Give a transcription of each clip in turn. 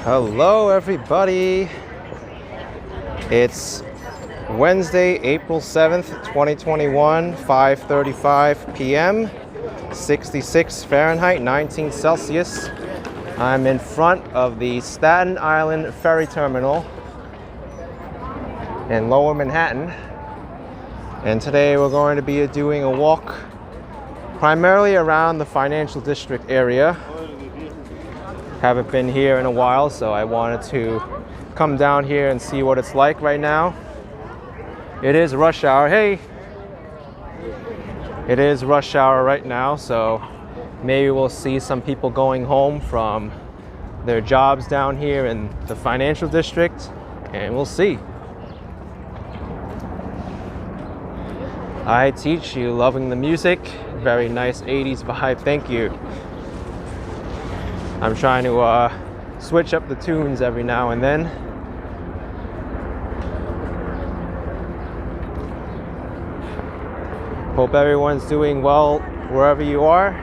Hello everybody. It's Wednesday, April 7th, 2021, 5:35 p.m., 66 Fahrenheit, 19 Celsius. I'm in front of the Staten Island Ferry Terminal in Lower Manhattan. And today we're going to be doing a walk primarily around the financial district area. Haven't been here in a while, so I wanted to come down here and see what it's like right now. It is rush hour. Hey! It is rush hour right now, so maybe we'll see some people going home from their jobs down here in the financial district, and we'll see. I teach you, loving the music. Very nice 80s vibe, thank you. I'm trying to switch up the tunes every now and then. Hope everyone's doing well wherever you are.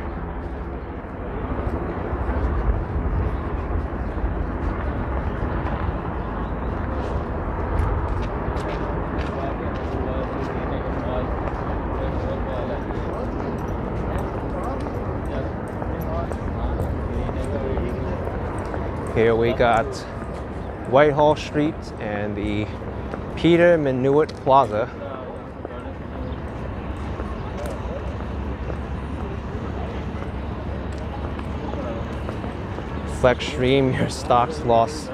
Here we got Whitehall Street and the Peter Minuit Plaza. Flexstream, your stocks lost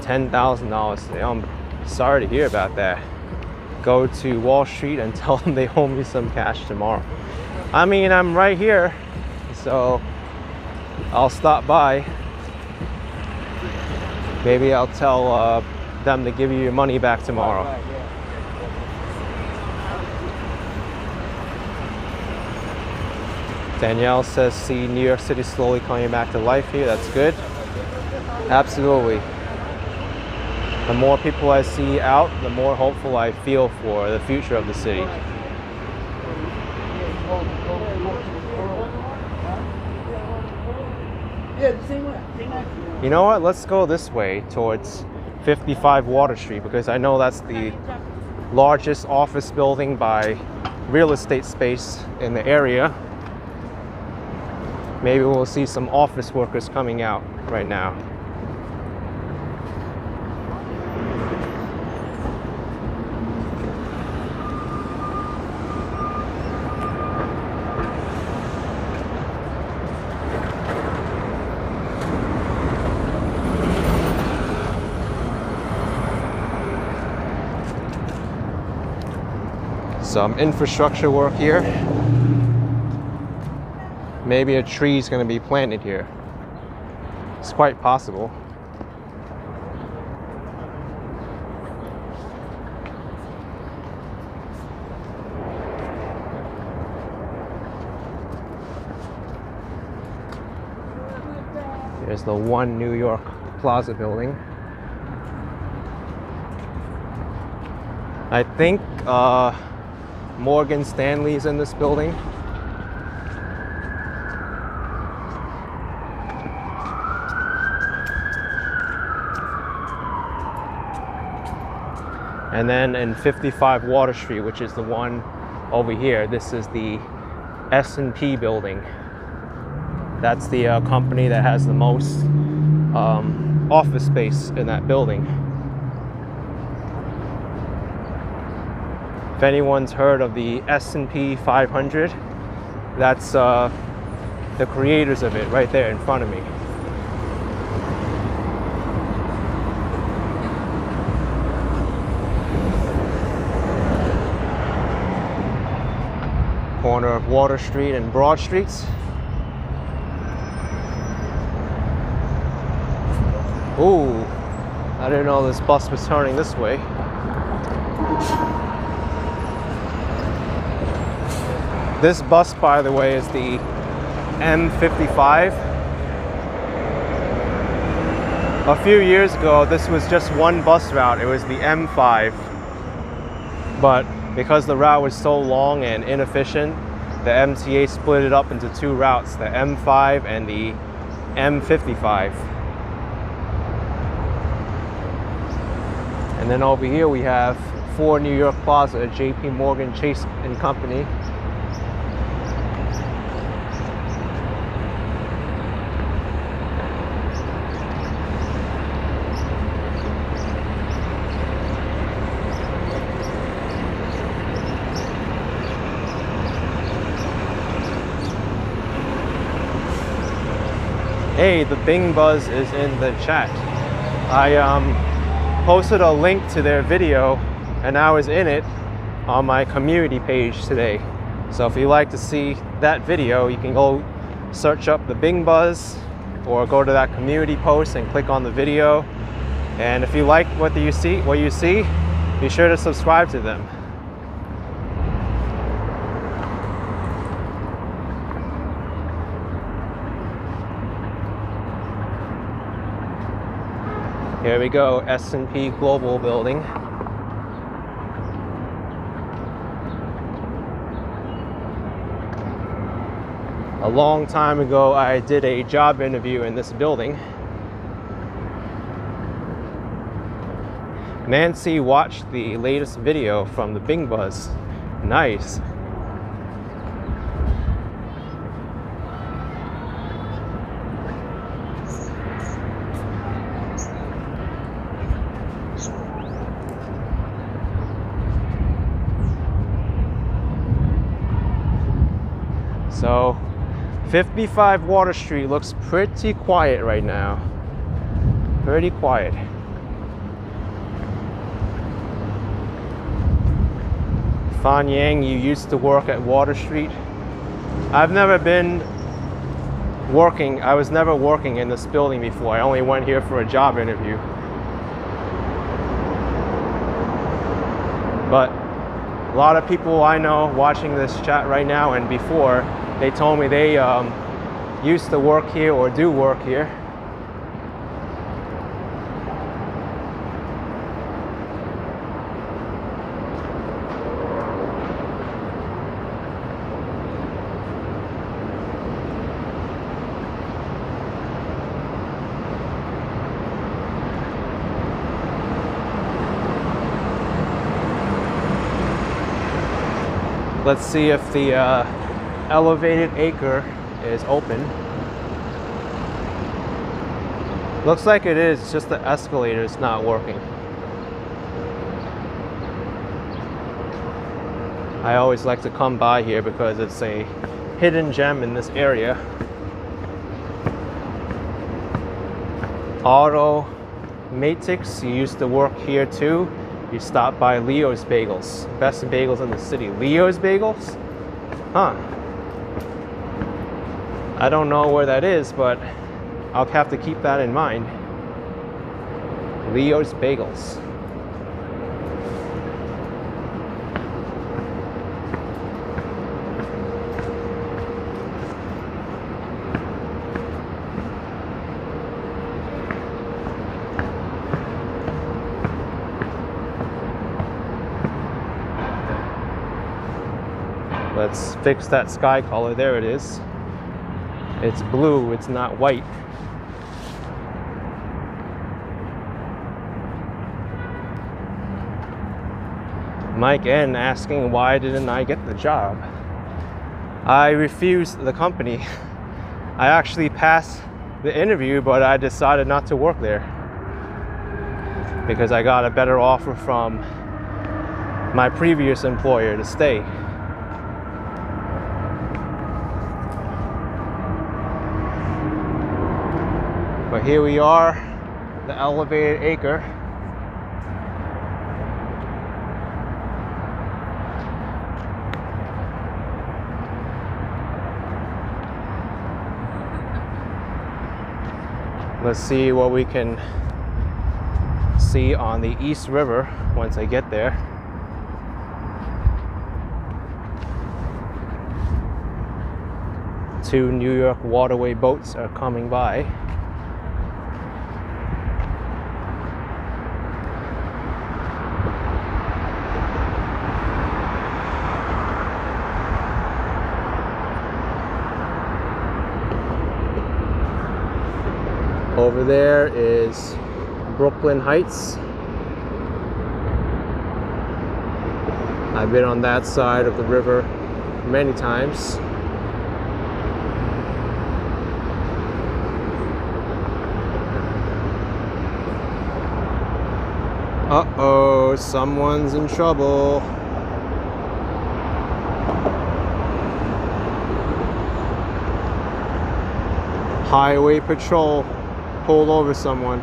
$10,000 today. I'm sorry to hear about that. Go to Wall Street and tell them they owe me some cash tomorrow. I mean, I'm right here, so I'll stop by. Maybe I'll tell them to give you your money back tomorrow. Danielle says, see New York City slowly coming back to life here. That's good. Absolutely. The more people I see out, the more hopeful I feel for the future of the city. You know what? Let's go this way towards 55 Water Street, because I know that's the largest office building by real estate space in the area. Maybe we'll see some office workers coming out right now. Some infrastructure work here. Maybe a tree is going to be planted here. It's quite possible. There's the One New York Plaza building. I think Morgan Stanley's in this building. And then in 55 Water Street, which is the one over here, this is the S&P building. That's the company that has the most office space in that building. If anyone's heard of the S&P 500, that's the creators of it right there in front of me. Corner of Water Street and Broad Streets. Ooh, I didn't know this bus was turning this way. This bus, by the way, is the M55. A few years ago, this was just one bus route. It was the M5. But because the route was so long and inefficient, the MTA split it up into two routes, the M5 and the M55. And then over here we have 4 New York Plaza, JP Morgan Chase and Company. Hey, the Bing Buzz is in the chat. I posted a link to their video and I was in it on my community page today. So if you like to see that video, you can go search up the Bing Buzz or go to that community post and click on the video. And if you like what you see, be sure to subscribe to them. Here we go, S&P Global building. A long time ago, I did a job interview in this building. Nancy watched the latest video from the Bing Buzz. Nice. So 55 Water Street looks pretty quiet right now. Pretty quiet. Fan Yang, you used to work at Water Street. I've never been working, I was never working in this building before. I only went here for a job interview. But a lot of people I know watching this chat right now and before, they told me they used to work here or do work here. Let's see if the Elevated Acre is open. Looks like it is, just the escalator is not working. I always like to come by here because it's a hidden gem in this area. Auto Matix, you used to work here too. You stopped by Leo's Bagels. Best bagels in the city. Leo's Bagels? Huh. I don't know where that is, but I'll have to keep that in mind. Leo's Bagels. Let's fix that sky color. There it is. It's blue, it's not white. Mike N asking why didn't I get the job? I refused the company. I actually passed the interview, but I decided not to work there because I got a better offer from my previous employer to stay. But here we are, the Elevated Acre. Let's see what we can see on the East River once I get there. Two New York waterway boats are coming by. Over there is Brooklyn Heights. I've been on that side of the river many times. Uh-oh, someone's in trouble. Highway patrol pulled over someone.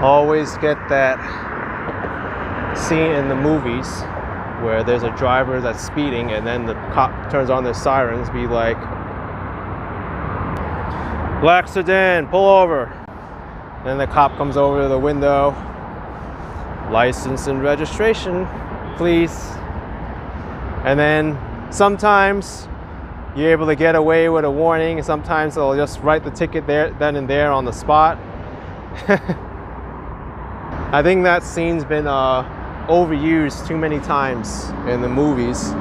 Always get that scene in the movies where there's a driver that's speeding and then the cop turns on their sirens, be like, "Black sedan, pull over." Then the cop comes over to the window, "License and registration, please." And then sometimes you're able to get away with a warning. Sometimes they'll just write the ticket there, then and there on the spot. I think that scene's been overused too many times in the movies.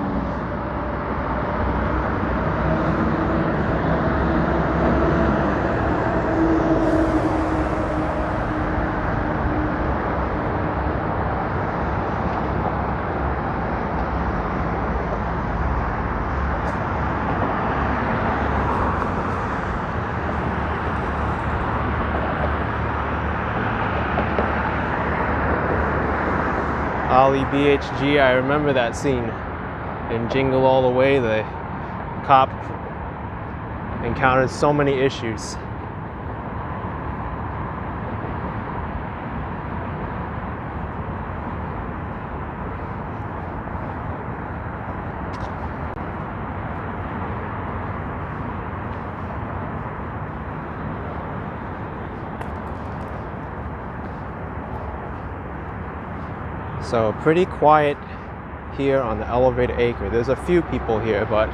Ollie BHG, I remember that scene in Jingle All the Way. The cop encountered so many issues. So pretty quiet here on the Elevated Acre. There's a few people here, but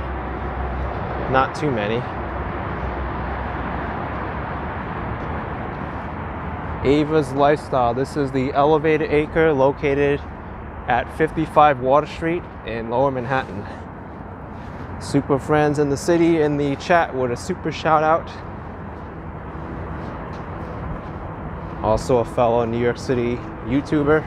not too many. Ava's Lifestyle. This is the Elevated Acre located at 55 Water Street in Lower Manhattan. Super friends in the city in the chat with a super shout out. Also a fellow New York City YouTuber.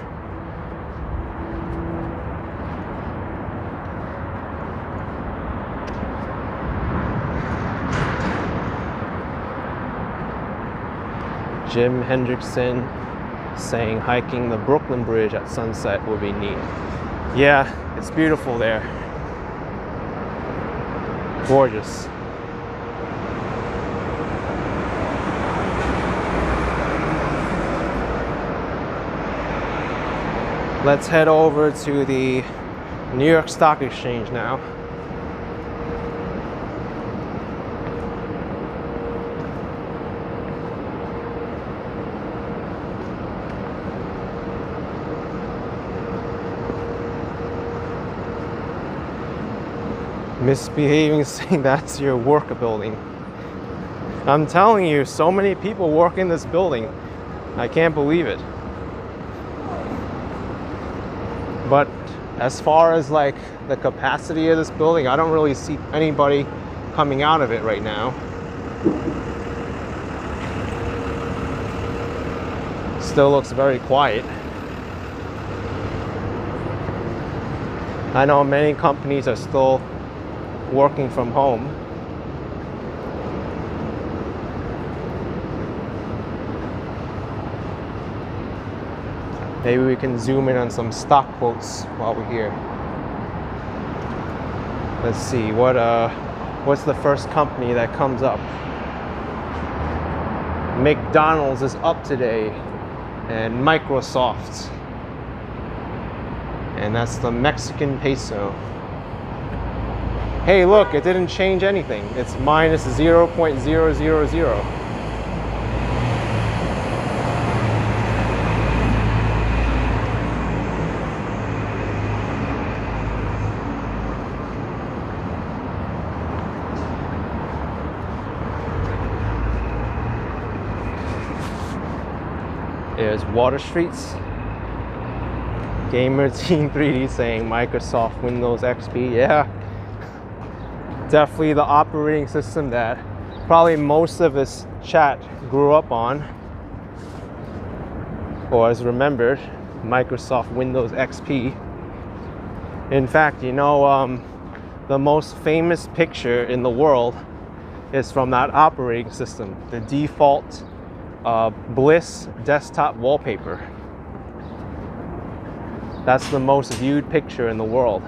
Jim Hendrickson saying hiking the Brooklyn Bridge at sunset would be neat. Yeah, it's beautiful there. Gorgeous. Let's head over to the New York Stock Exchange now. Misbehaving, saying that's your work building. I'm telling you, so many people work in this building. I can't believe it. But as far as like the capacity of this building, I don't really see anybody coming out of it right now. Still looks very quiet. I know many companies are still working from home. Maybe we can zoom in on some stock quotes while we're here. Let's see, what's the first company that comes up? McDonald's is up today, and Microsoft. And that's the Mexican peso. Hey, look, it didn't change anything. It's minus 0.000. There's Water Streets. Gamer Team 3D saying Microsoft Windows XP. Yeah, definitely the operating system that probably most of this chat grew up on or is remembered. Microsoft Windows XP. In fact, you know, the most famous picture in the world is from that operating system, the default Bliss desktop wallpaper. That's the most viewed picture in the world.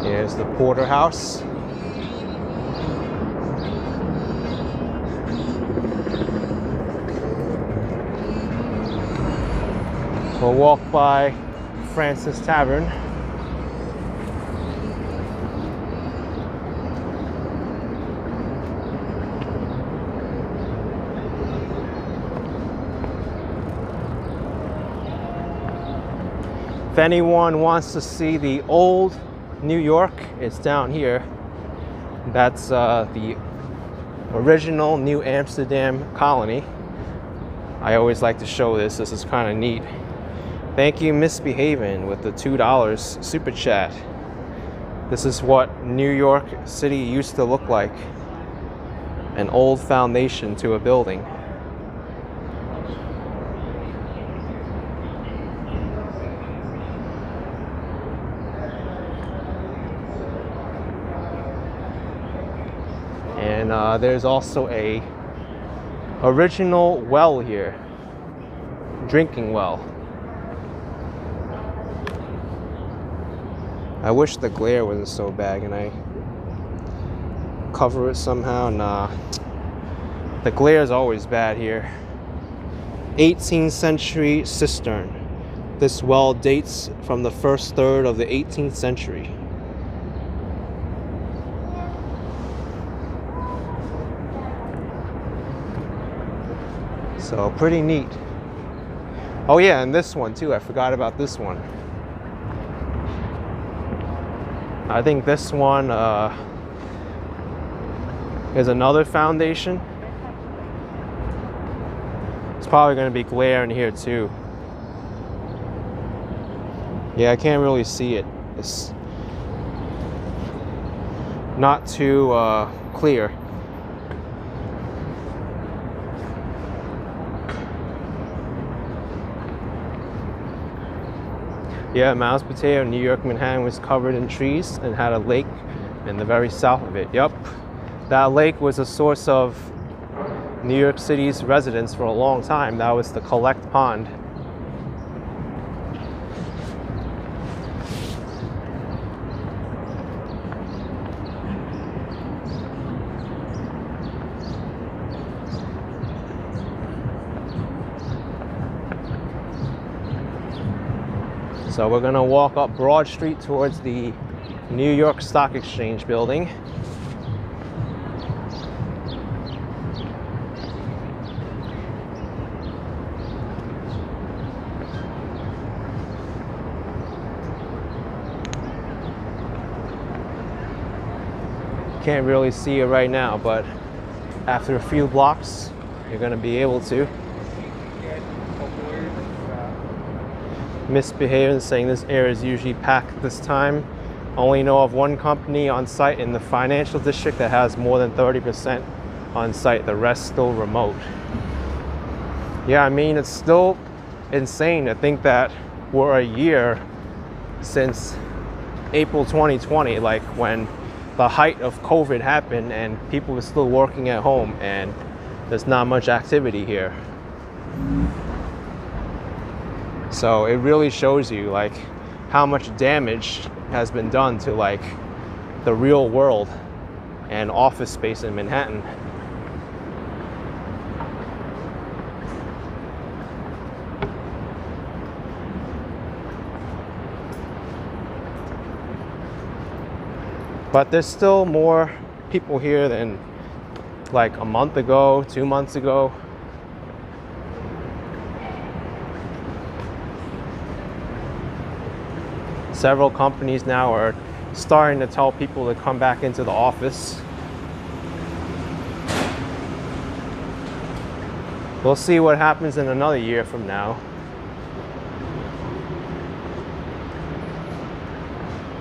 Here's the porterhouse. We'll walk by Francis Tavern. If anyone wants to see the old New York, it's down here. That's the original New Amsterdam colony. I always like to show this. This is kind of neat. Thank you, Misbehaving, with the $2 super chat. This is what New York City used to look like. An old foundation to a building. And there's also a original well here, drinking well. I wish the glare wasn't so bad. Can I cover it somehow? Nah. The glare is always bad here. 18th century cistern. This well dates from the first third of the 18th century. So pretty neat. Oh yeah, and this one too. I forgot about this one. I think this one is another foundation. It's probably going to be glare in here too. Yeah, I can't really see it. It's not too clear. Yeah, Mouse Potato, New York, Manhattan was covered in trees and had a lake in the very south of it. Yep, that lake was a source of New York City's residents for a long time. That was the Collect Pond. So we're gonna walk up Broad Street towards the New York Stock Exchange building. Can't really see it right now, but after a few blocks, you're gonna be able to. Misbehaving, saying this area is usually packed this time. Only know of one company on site in the financial district that has more than 30% on site. The rest still remote. Yeah, I mean, it's still insane to think that we're a year since April 2020, like when the height of COVID happened and people were still working at home and there's not much activity here. So it really shows you like how much damage has been done to like the real world and office space in Manhattan. But there's still more people here than like a month ago, 2 months ago. Several companies now are starting to tell people to come back into the office. We'll see what happens in another year from now.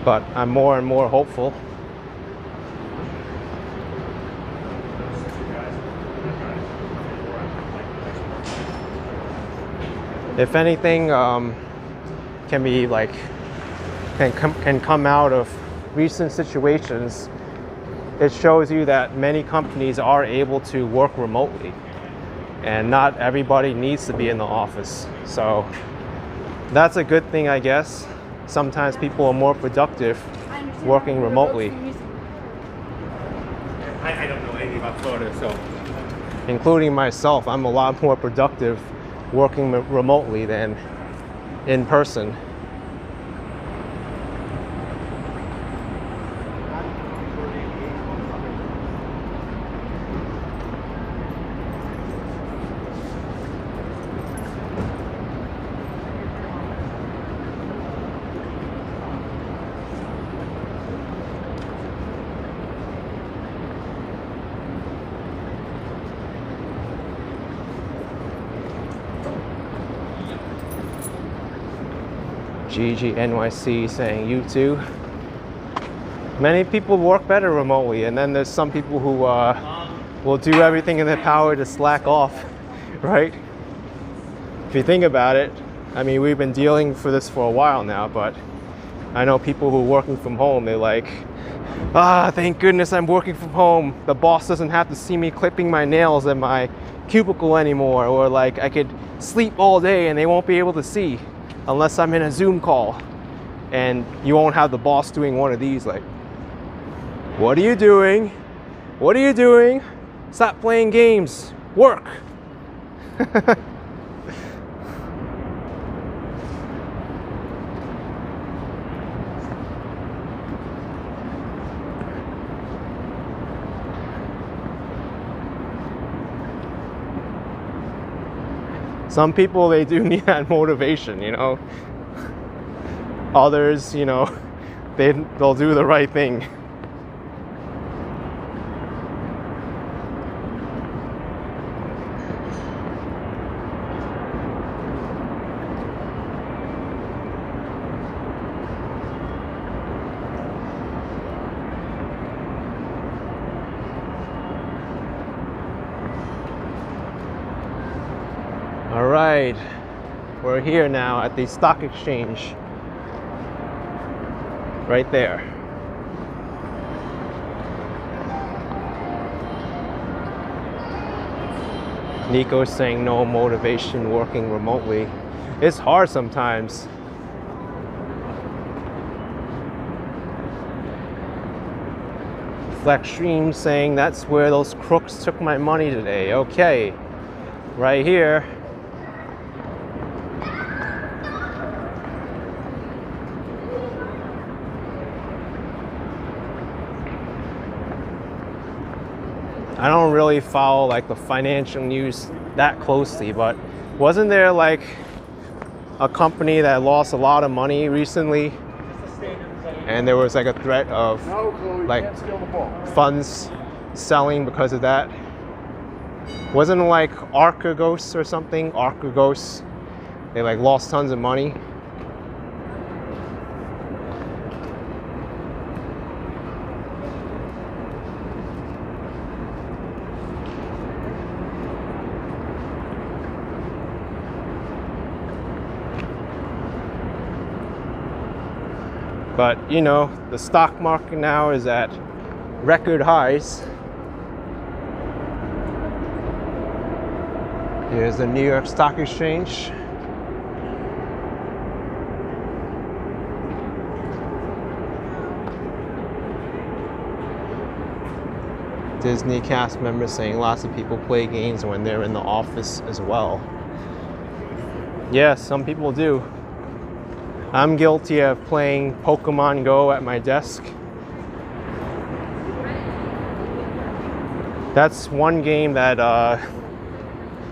But I'm more and more hopeful. If anything can be like can come out of recent situations, it shows you that many companies are able to work remotely, and not everybody needs to be in the office. So that's a good thing, I guess. Sometimes people are more productive working remotely. I don't know anything about Florida, so. Including myself, I'm a lot more productive working remotely than in person. GG NYC saying you too. Many people work better remotely, and then there's some people who will do everything in their power to slack off, right? If you think about it, I mean, we've been dealing for this for a while now, but I know people who are working from home, they're like, thank goodness I'm working from home. The boss doesn't have to see me clipping my nails in my cubicle anymore, or like I could sleep all day and they won't be able to see unless I'm in a Zoom call, and you won't have the boss doing one of these like, what are you doing? What are you doing? Stop playing games, work. Some people, they do need that motivation, you know. Others, you know, they'll do the right thing. All right, we're here now at the stock exchange. Right there. Nico's saying no motivation working remotely. It's hard sometimes. Flexstream saying that's where those crooks took my money today. Okay, right here. I don't really follow like the financial news that closely, but wasn't there like a company that lost a lot of money recently, and there was like a threat of like funds selling because of that? Wasn't it like Archegos or something? Archegos, they like lost tons of money. But you know, the stock market now is at record highs. Here's the New York Stock Exchange. Disney cast members saying lots of people play games when they're in the office as well. Yes, some people do. I'm guilty of playing Pokemon Go at my desk. That's one game that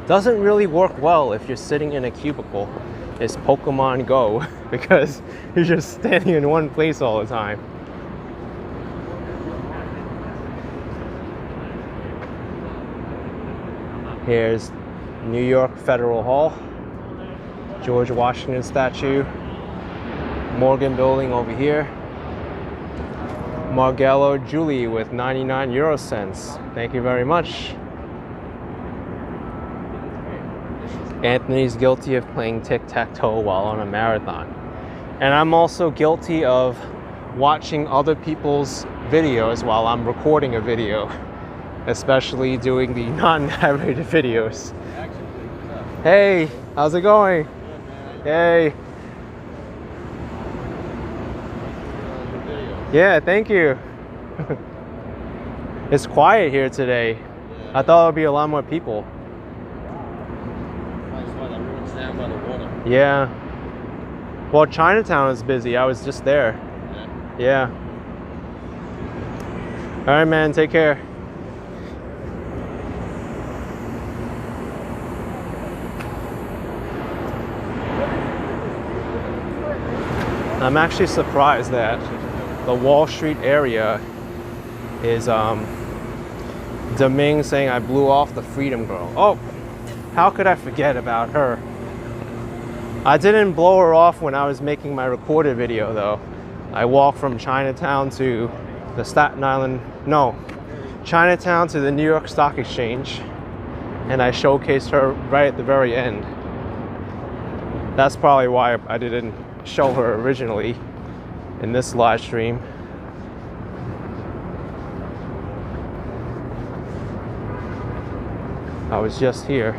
doesn't really work well if you're sitting in a cubicle. is Pokemon Go because you're just standing in one place all the time. Here's New York Federal Hall, George Washington statue, Morgan Building over here, Margello Julie with 99 euro cents. Thank you very much. Anthony's guilty of playing tic-tac-toe while on a marathon. And I'm also guilty of watching other people's videos while I'm recording a video, especially doing the non-narrated videos. Hey, how's it going? Hey. Yeah, thank you. It's quiet here today. I thought there would be a lot more people. By the water. Yeah. Well, Chinatown is busy. I was just there. Yeah. All right, man. Take care. I'm actually surprised that the Wall Street area is Deming saying I blew off the Freedom Girl. Oh, how could I forget about her? I didn't blow her off when I was making my recorded video though. I walked from Chinatown to the Chinatown to the New York Stock Exchange, and I showcased her right at the very end. That's probably why I didn't show her originally in this live stream. I was just here.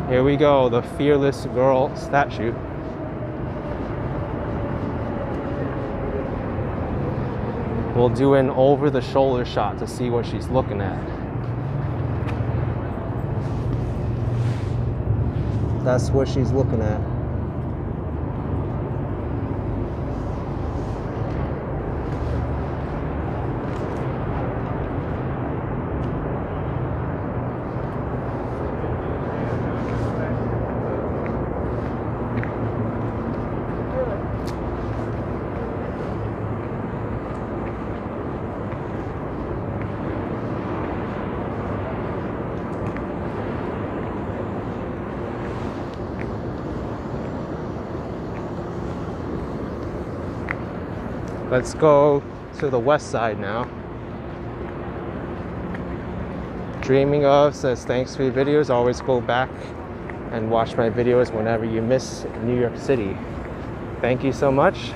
Here we go, the Fearless Girl statue. We'll do an over-the-shoulder shot to see what she's looking at. That's what she's looking at. Let's go to the west side now. Dreaming of says thanks for your videos. Always go back and watch my videos whenever you miss New York City. Thank you so much.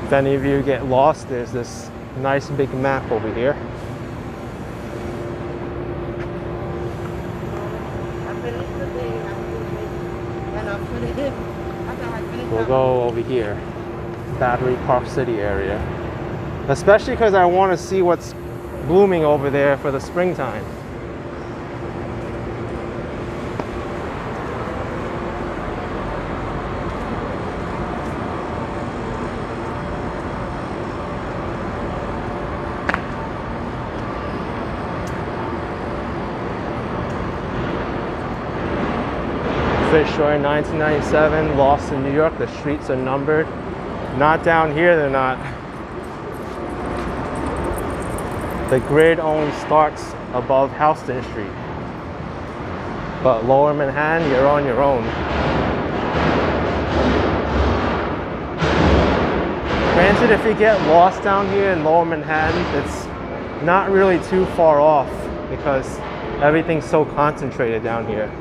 If any of you get lost, there's this nice big map over here. We'll go over here, Battery Park City area. Especially because I want to see what's blooming over there for the springtime. Fitzroy 1997, lost in New York. The streets are numbered. Not down here, they're not. The grid only starts above Houston Street. But Lower Manhattan, you're on your own. Granted, if you get lost down here in Lower Manhattan, it's not really too far off because everything's so concentrated down here.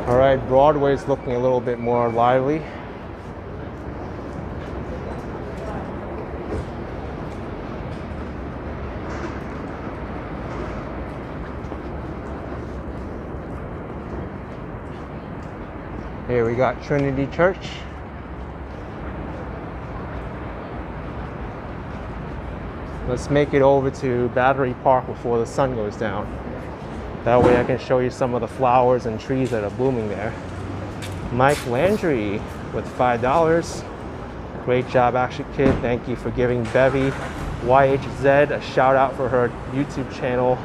All right, Broadway's looking a little bit more lively. Here we got Trinity Church. Let's make it over to Battery Park before the sun goes down. That way I can show you some of the flowers and trees that are blooming there. Mike Landry with $5. Great job, Action Kid. Thank you for giving Bevy YHZ a shout out for her YouTube channel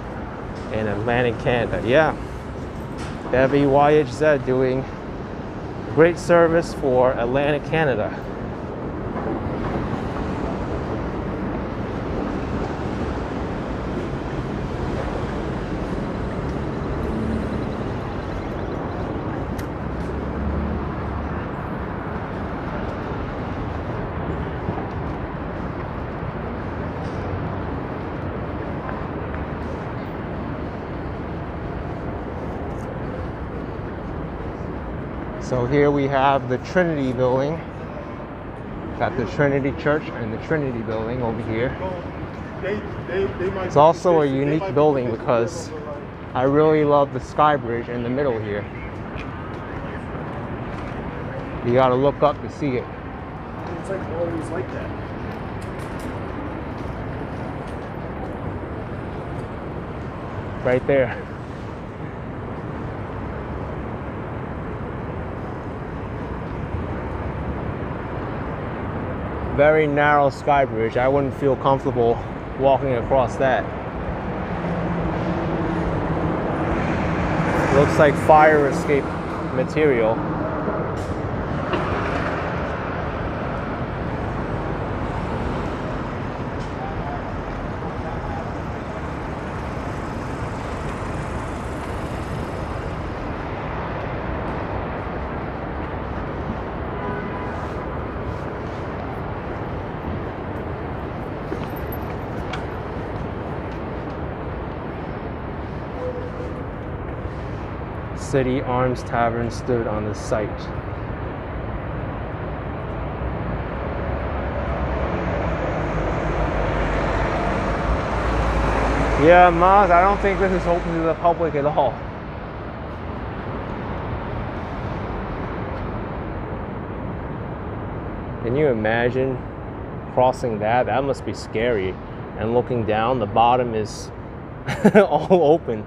in Atlantic, Canada. Yeah, Bevy YHZ doing great service for Atlantic, Canada. So here we have the Trinity building. Got the Trinity Church and the Trinity building over here. It's also a unique building because I really love the sky bridge in the middle here. You gotta look up to see it. It's like always like that. Right there. Very narrow sky bridge. I wouldn't feel comfortable walking across that. Looks like fire escape material. City Arms Tavern stood on the site. Yeah, Maz, I don't think this is open to the public at all. Can you imagine crossing that? That must be scary. And looking down, the bottom is all open.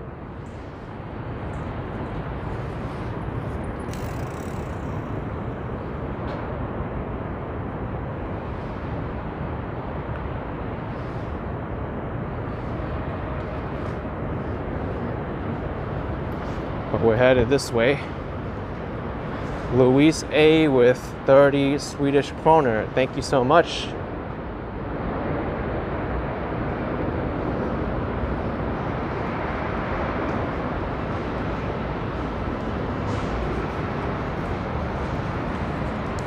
But we're headed this way. Luis A with 30 Swedish kroner. Thank you so much.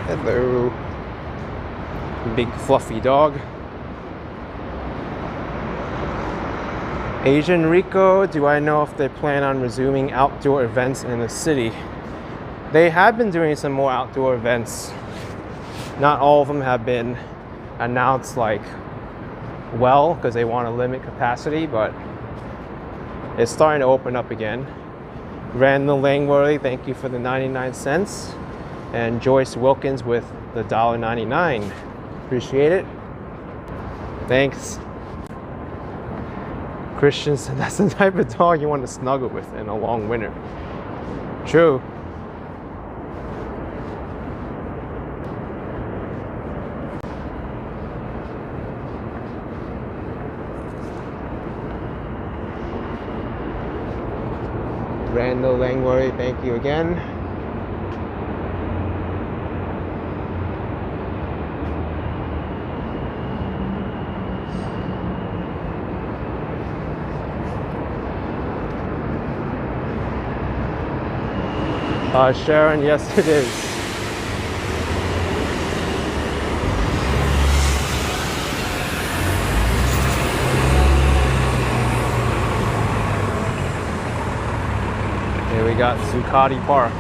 Hello. Big fluffy dog. Asian Rico, do I know if they plan on resuming outdoor events in the city? They have been doing some more outdoor events. Not all of them have been announced like well because they want to limit capacity, but it's starting to open up again. Randall Langworthy, thank you for the 99 cents. And Joyce Wilkins with the $1.99. Appreciate it. Thanks. Christian said that's the type of dog you want to snuggle with in a long winter. True. Randall Langworthy, thank you again. Sharon, yes it is. Here we got Zuccotti Park.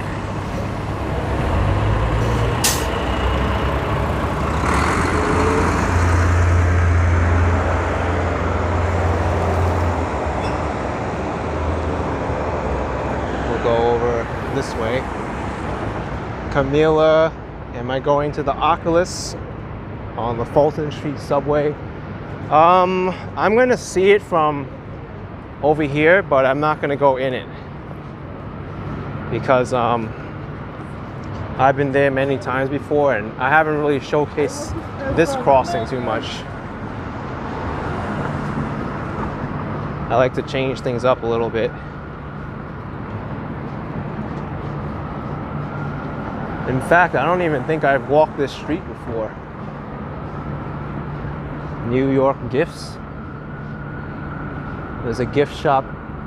We'll go over this way. Camilla. Am I going to the Oculus on the Fulton Street subway? I'm gonna see it from over here, but I'm not gonna go in it because I've been there many times before and I haven't really showcased this crossing too much. I like to change things up a little bit. In fact, I don't even think I've walked this street before. New York Gifts. There's a gift shop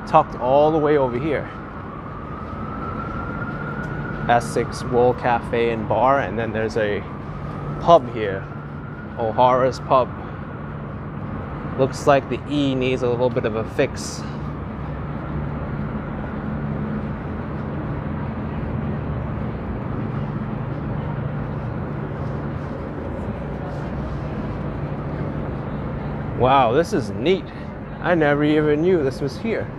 tucked all the way over here. Essex Wool Cafe and Bar, and then there's a pub here, O'Hara's Pub. Looks like the E needs a little bit of a fix. Wow, this is neat. I never even knew this was here.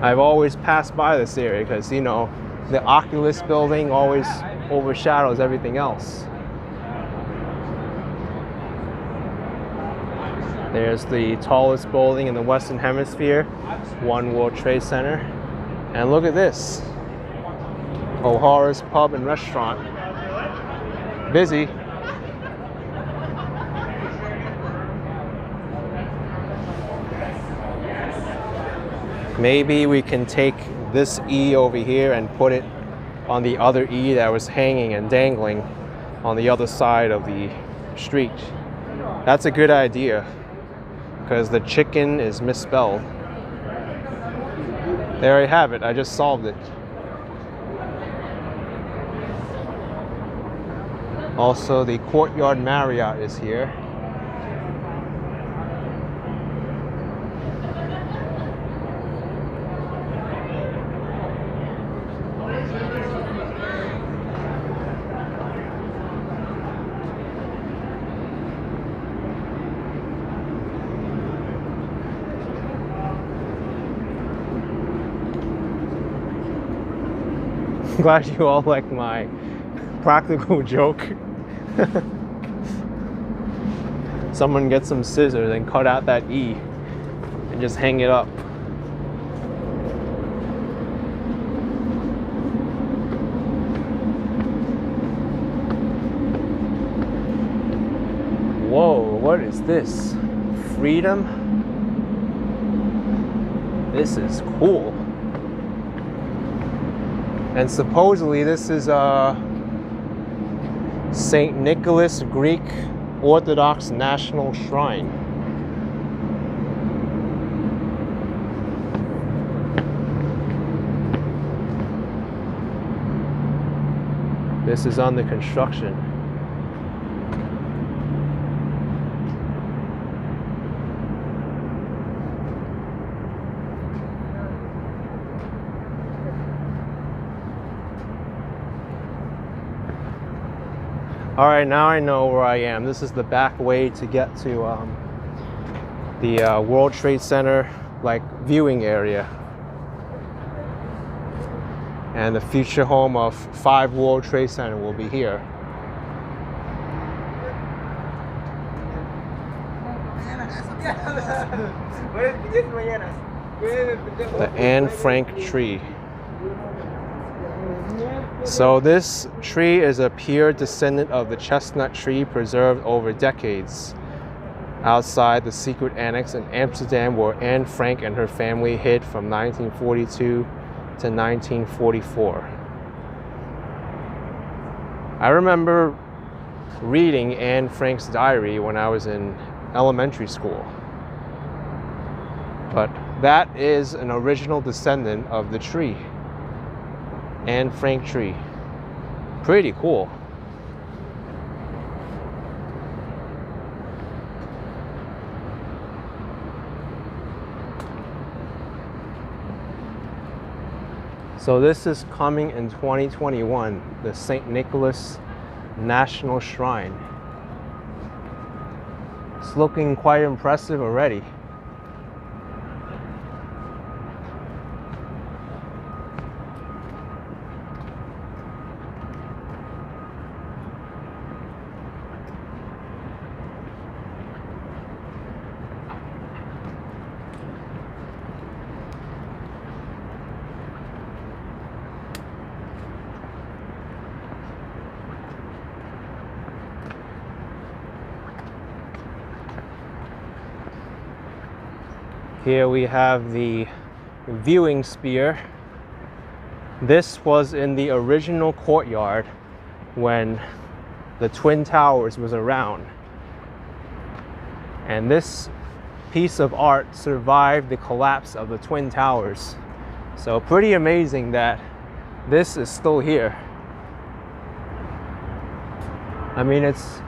I've always passed by this area because, you know, the Oculus building always overshadows everything else. There's the tallest building in the Western Hemisphere, One World Trade Center. And look at this, O'Hara's Pub and Restaurant. Busy. Maybe we can take this E over here and put it on the other E that was hanging and dangling on the other side of the street. That's a good idea because the chicken is misspelled. There I have it. I just solved it. Also, the Courtyard Marriott is here. Glad you all like my practical joke. Someone get some scissors and cut out that E and just hang it up. Whoa, what is this? Freedom? This is cool. And supposedly this is St. Nicholas Greek Orthodox National Shrine. This is under construction. All right, now I know where I am. This is the back way to get to the World Trade Center like viewing area. And the future home of 5 World Trade Center will be here. The Anne Frank tree. So this tree is a pure descendant of the chestnut tree preserved over decades outside the secret annex in Amsterdam where Anne Frank and her family hid from 1942 to 1944. I remember reading Anne Frank's diary when I was in elementary school. But that is an original descendant of the tree. Anne Frank tree. Pretty cool. So this is coming in 2021, the St. Nicholas National Shrine. It's looking quite impressive already. Here we have the viewing spear. This was in the original courtyard when the Twin Towers was around. And this piece of art survived the collapse of the Twin Towers. So pretty amazing that this is still here. I mean, it's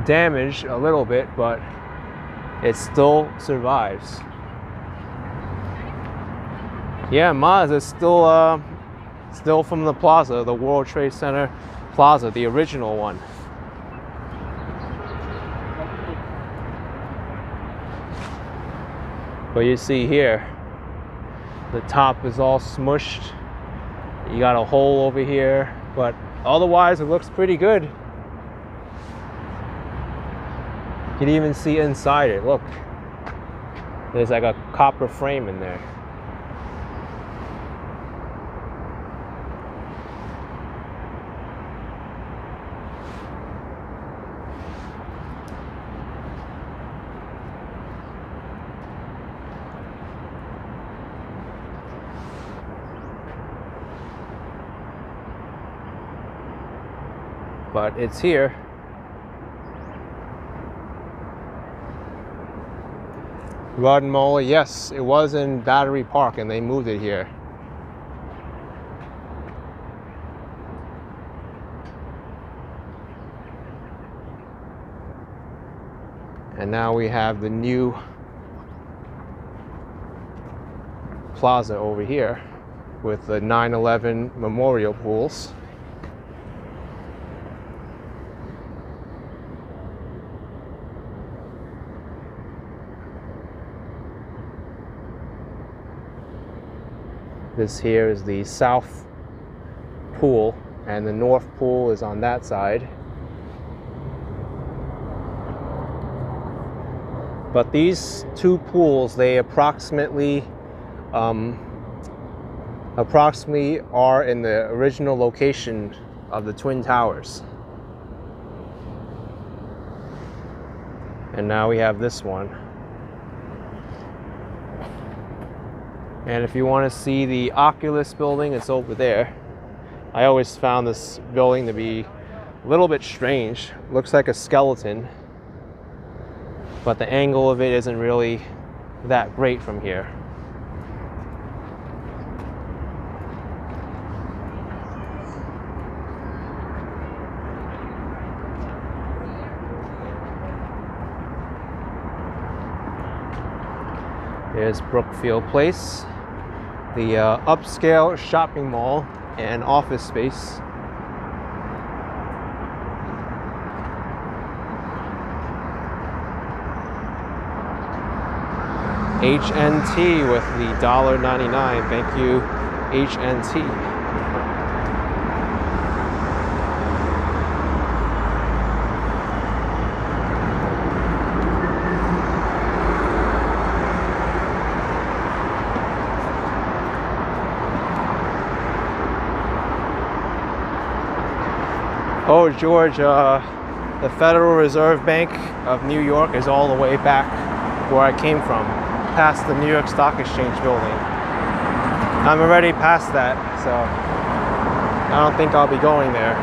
damaged a little bit, but it still survives. Yeah, Maz is still from the plaza, the World Trade Center plaza, the original one. But you see here, the top is all smushed. You got a hole over here, but otherwise it looks pretty good. You can even see inside it. Look, there's like a copper frame in there. But it's here. Guatemala, yes, it was in Battery Park and they moved it here. And now we have the new plaza over here with the 9/11 memorial pools. This here is the south pool, and the north pool is on that side. But these two pools, they approximately are in the original location of the Twin Towers. And now we have this one. And if you want to see the Oculus building, it's over there. I always found this building to be a little bit strange. Looks like a skeleton, but the angle of it isn't really that great from here. Here's Brookfield Place, the upscale shopping mall and office space. HNT with the $1.99. Thank you, HNT. Oh, George, the Federal Reserve Bank of New York is all the way back where I came from, past the New York Stock Exchange building. I'm already past that, so I don't think I'll be going there.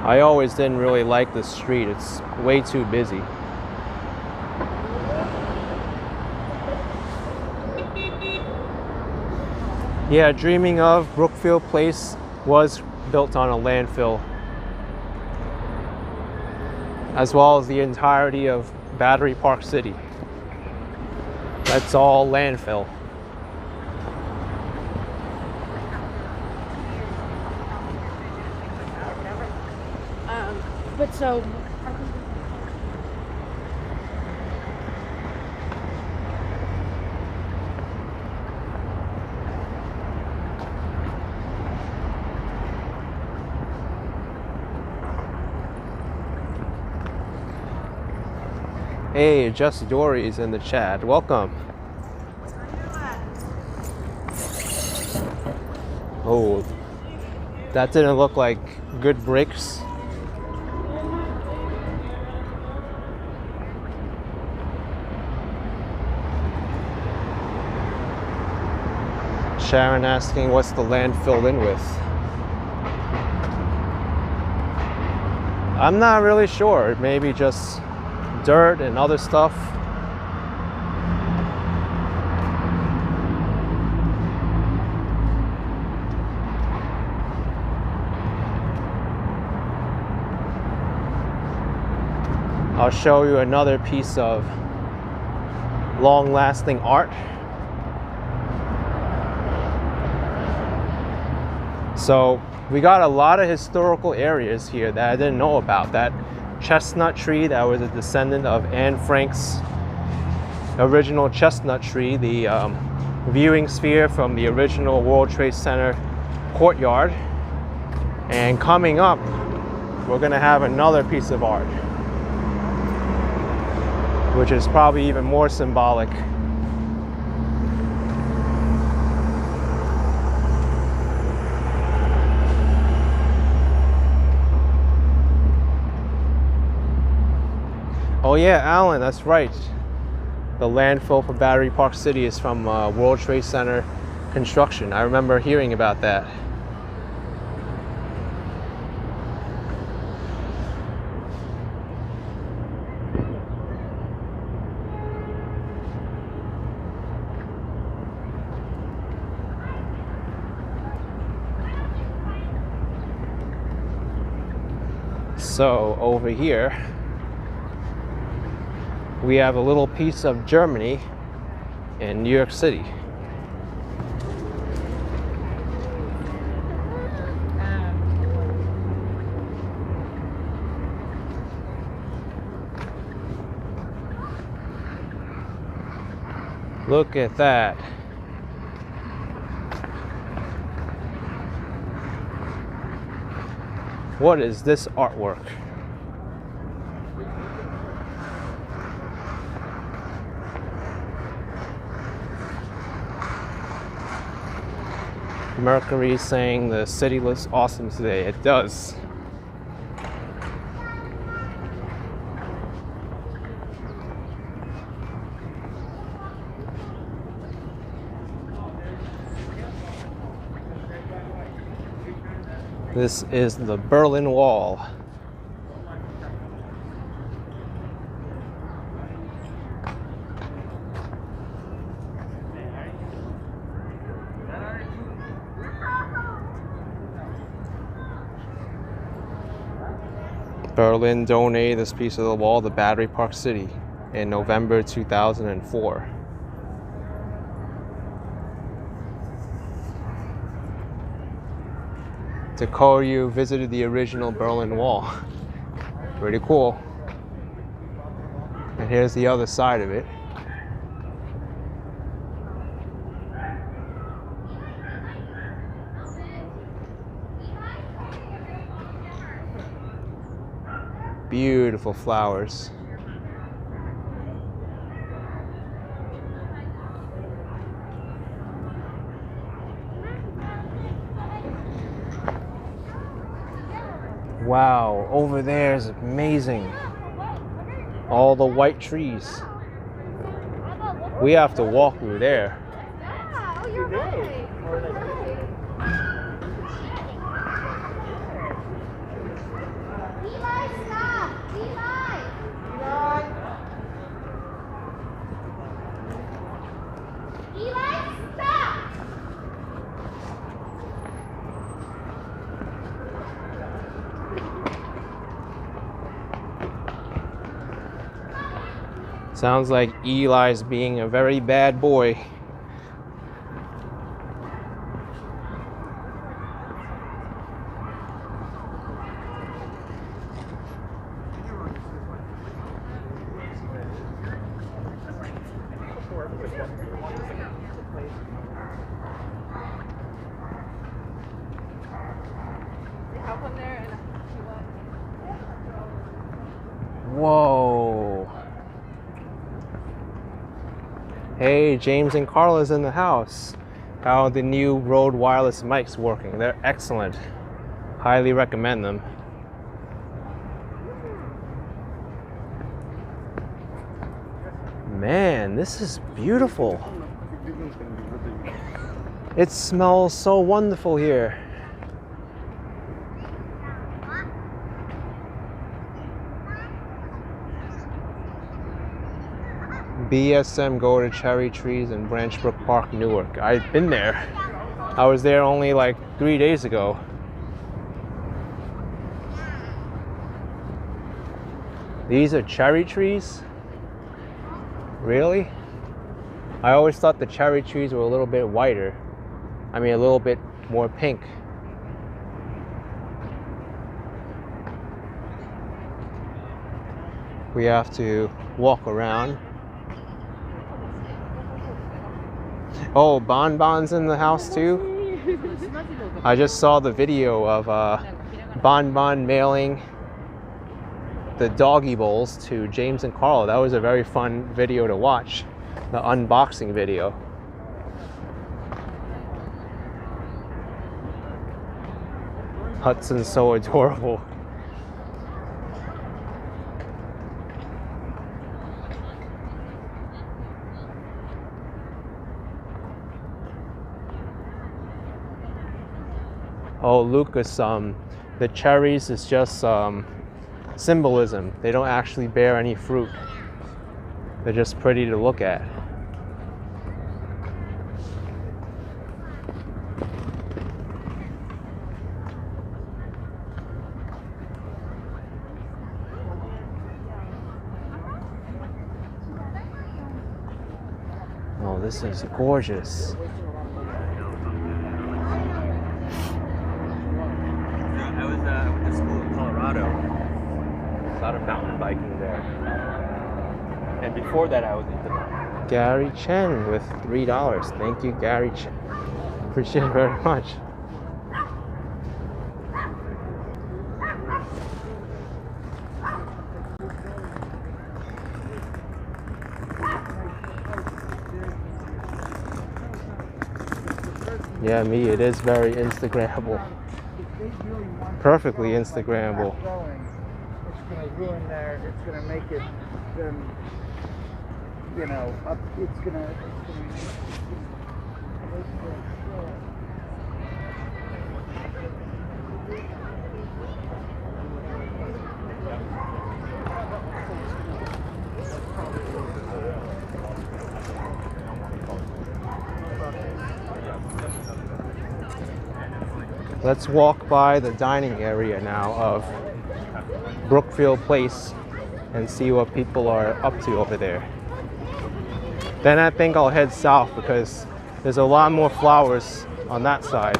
I always didn't really like the street. It's way too busy. Yeah, Dreaming of Brookfield Place was built on a landfill, as well as the entirety of Battery Park City. That's all landfill. But so Hey, Just Dory is in the chat. Welcome. Oh, that didn't look like good brakes. Sharon asking what's the land filled in with. I'm not really sure. Maybe just dirt and other stuff. I'll show you another piece of long-lasting art. So we got a lot of historical areas here that I didn't know about. That chestnut tree that was a descendant of Anne Frank's original chestnut tree, the viewing sphere from the original World Trade Center courtyard. And coming up, we're gonna have another piece of art, which is probably even more symbolic. Oh yeah, Alan, that's right. The landfill for Battery Park City is from World Trade Center construction. I remember hearing about that. So over here, we have a little piece of Germany in New York City. Look at that. What is this artwork? Mercury saying the city looks awesome today. It does. This is the Berlin Wall. Berlin donated this piece of the wall to Battery Park City in November 2004. Kourou visited the original Berlin Wall. Pretty cool. And here's the other side of it. Beautiful flowers. Wow, over there is amazing. All the white trees. We have to walk through there. Yeah, oh, you're right. Eli, stop! Eli! Eli, stop! Sounds like Eli's being a very bad boy. Whoa. Hey, James and Carla's in the house. how the new Rode wireless mics working. They're excellent. Highly recommend them. Man, this is beautiful. It smells so wonderful here. BSM go to Cherry Trees in Branchbrook Park, Newark. I've been there. I was there only like 3 days ago. These are cherry trees? Really? I always thought the cherry trees were a little bit whiter. I mean, a little bit more pink. We have to walk around. Oh, Bonbon's in the house too? I just saw the video of Bonbon mailing the doggy bowls to James and Carl. That was a very fun video to watch. The unboxing video. Hudson's so adorable. Oh, Lucas, the cherries is just symbolism. They don't actually bear any fruit. They're just pretty to look at. Oh, this is gorgeous. I went to school in Colorado. A lot of mountain biking there. And before that, I was into Gary Chen with $3. Thank you, Gary Chen. Appreciate it very much. Yeah, me, it is very Instagrammable. Perfectly Instagrammable. It's going to ruin it's going to make it, you know, it's going to Let's walk by the dining area now of Brookfield Place and see what people are up to over there. Then I think I'll head south because there's a lot more flowers on that side.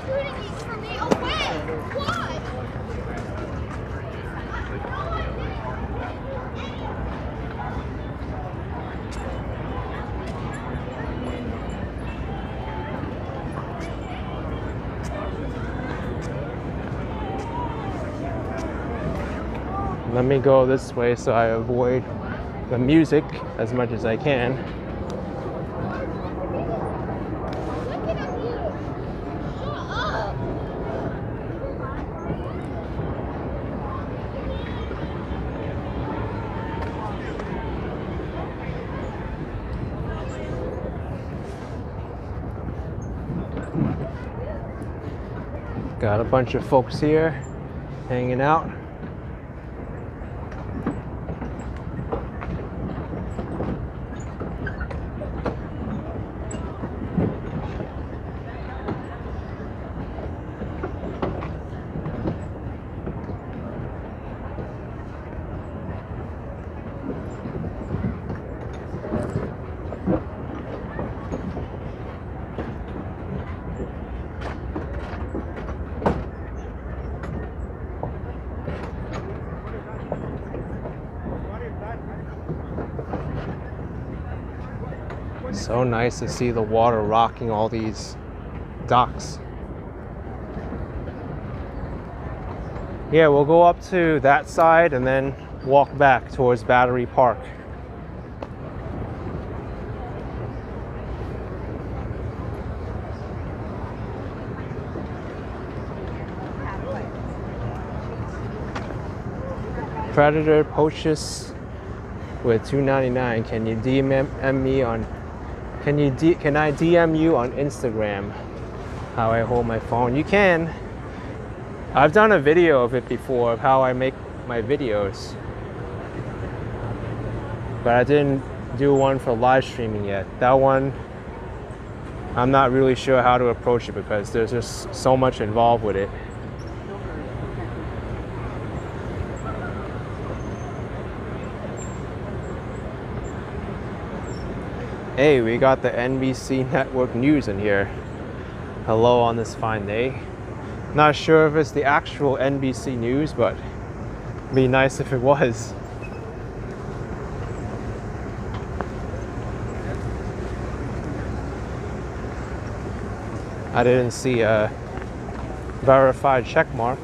Let me go this way so I avoid the music as much as I can. Got a bunch of folks here hanging out. So nice to see the water rocking all these docks. Yeah, we'll go up to that side and then walk back towards Battery Park. Predator poaches with $2.99. Can you DM me on? Can I DM you on Instagram? How I hold my phone? You can. I've done a video of it before of how I make my videos, but I didn't do one for live streaming yet. That one, I'm not really sure how to approach it because there's just so much involved with it. Hey, we got the NBC network news in here. Hello on this fine day. Not sure if it's the actual NBC news, but it'd be nice if it was. I didn't see a verified check mark.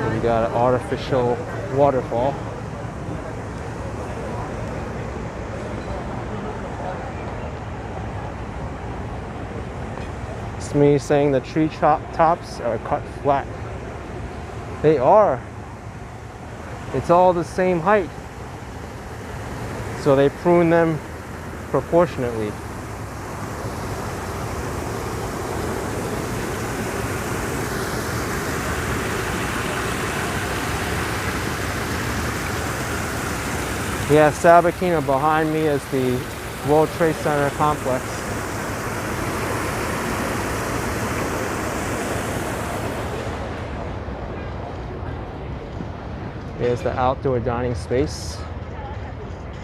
We got an artificial waterfall. It's me saying the tree tops are cut flat. They are. It's all the same height. So they prune them proportionately. Yeah, Sabakina behind me is the World Trade Center complex. Here's the outdoor dining space.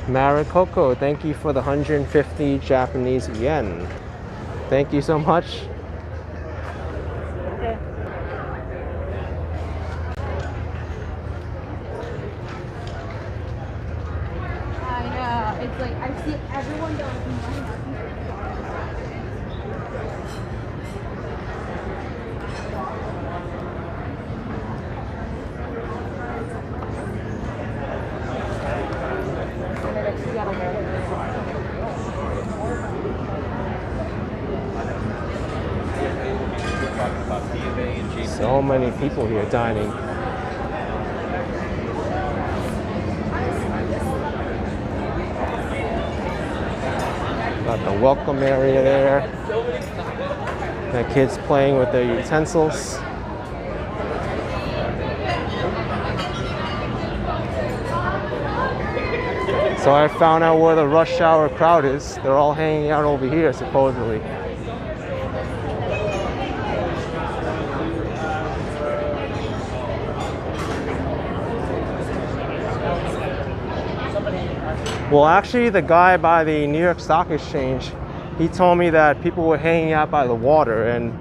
Marikoko, thank you for the 150 Japanese yen. Thank you so much. It's like I see everyone going. So many people here dining. Got the welcome area there. The kids playing with their utensils. So I found out where the rush hour crowd is. They're all hanging out over here, supposedly. Well, actually, the guy by the New York Stock Exchange, he told me that people were hanging out by the water, and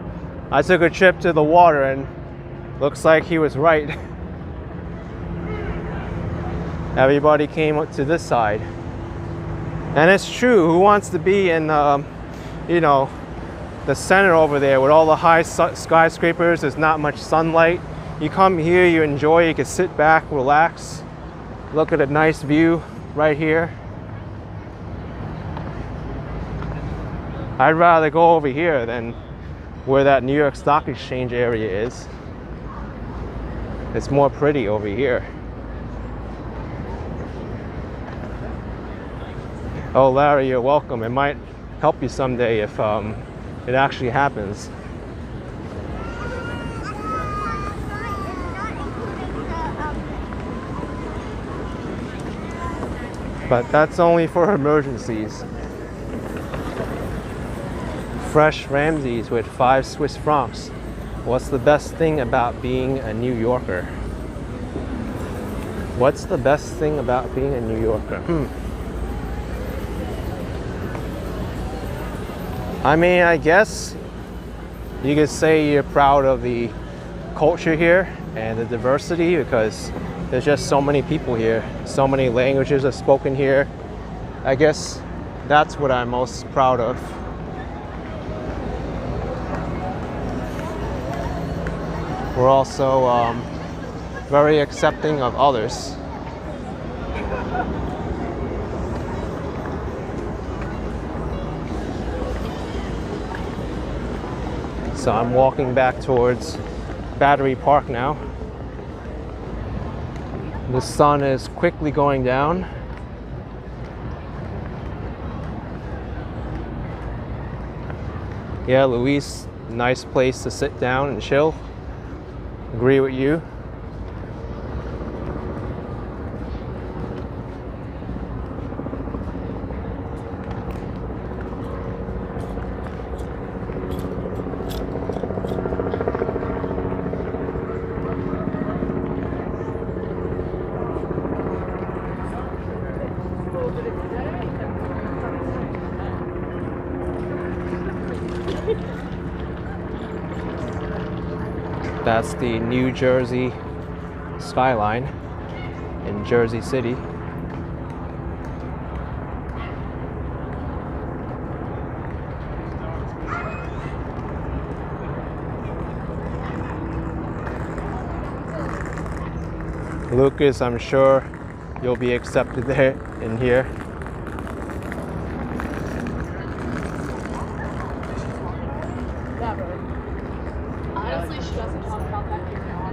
I took a trip to the water, and looks like he was right. Everybody came up to this side. And it's true, who wants to be in, you know, the center over there with all the high skyscrapers? There's not much sunlight. You come here, you enjoy, you can sit back, relax, look at a nice view right here. I'd rather go over here than where that New York Stock Exchange area is. It's more pretty over here. Oh, Larry, you're welcome. It might help you someday if it actually happens. But that's only for emergencies. Fresh Ramses with 5 Swiss francs. What's the best thing about being a New Yorker? What's the best thing about being a New Yorker? I mean, I guess you could say you're proud of the culture here and the diversity, because there's just so many people here. So many languages are spoken here. I guess that's what I'm most proud of. We're also very accepting of others. So I'm walking back towards Battery Park now. The sun is quickly going down. Yeah, Luis, nice place to sit down and chill. Agree with you. That's the New Jersey skyline in Jersey City. Lucas, I'm sure you'll be accepted there in here. Honestly, she doesn't talk about that here now.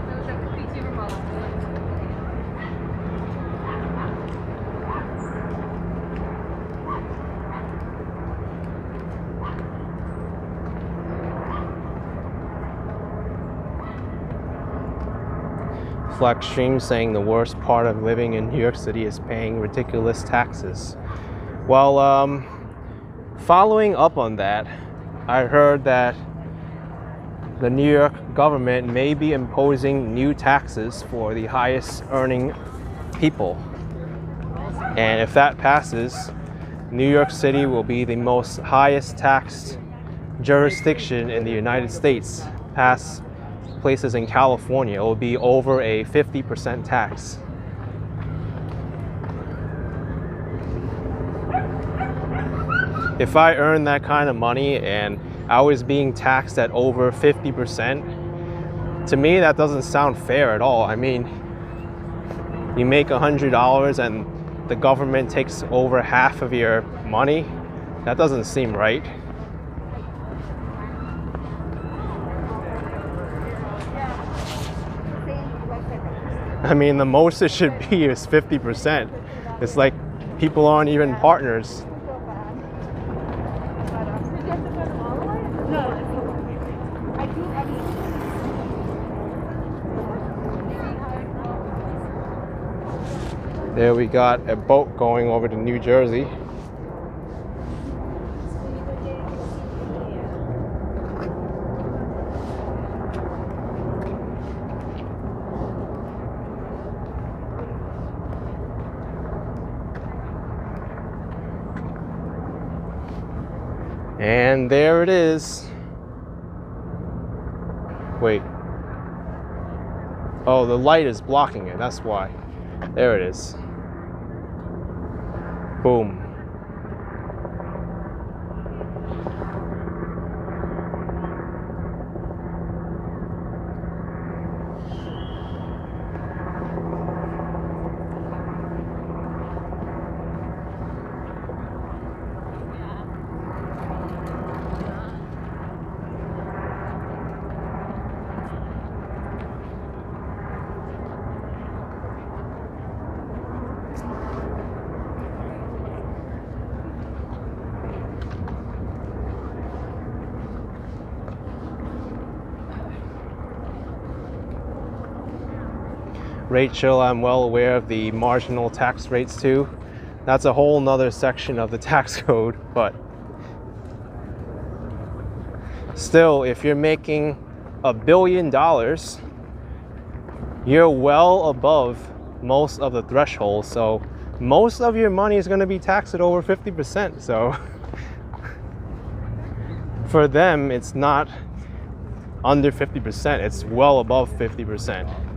Flex Stream saying the worst part of living in New York City is paying ridiculous taxes. Well, following up on that, I heard that the New York government may be imposing new taxes for the highest earning people. And if that passes, New York City will be the most highest taxed jurisdiction in the United States, past places in California. It will be over a 50% tax. If I earned that kind of money and I was being taxed at over 50%, to me that doesn't sound fair at all. I mean, you make $100 and the government takes over half of your money. That doesn't seem right. I mean, the most it should be is 50%. It's like people aren't even partners. There we got a boat going over to New Jersey. And there it is. Wait. Oh, the light is blocking it, that's why. There it is. Boom. Rachel, I'm well aware of the marginal tax rates too. That's a whole nother section of the tax code, but still, if you're making $1 billion, you're well above most of the thresholds. So most of your money is going to be taxed at over 50%. So for them, it's not under 50%, it's well above 50%.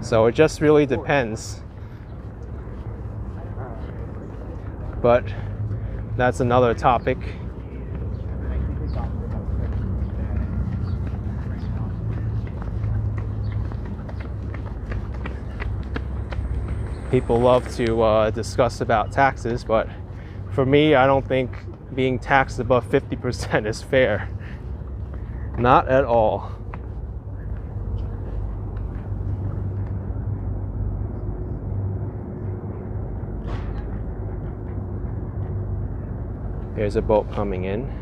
So it just really depends. But that's another topic. People love to discuss about taxes, but for me, I don't think being taxed above 50% is fair. Not at all. There's a boat coming in.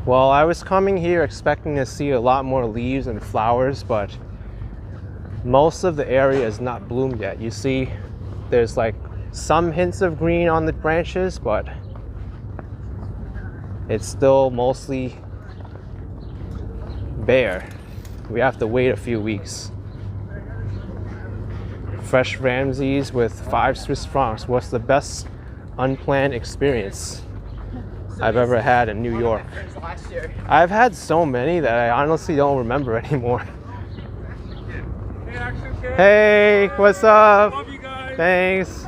Well, I was coming here expecting to see a lot more leaves and flowers, but most of the area is not bloomed yet. You see, there's like some hints of green on the branches, but it's still mostly bare. We have to wait a few weeks. Fresh Ramses with 5 Swiss francs. What's the best unplanned experience I've ever had in New York? I've had so many that I honestly don't remember anymore. Hey, what's up? Love you guys. Thanks.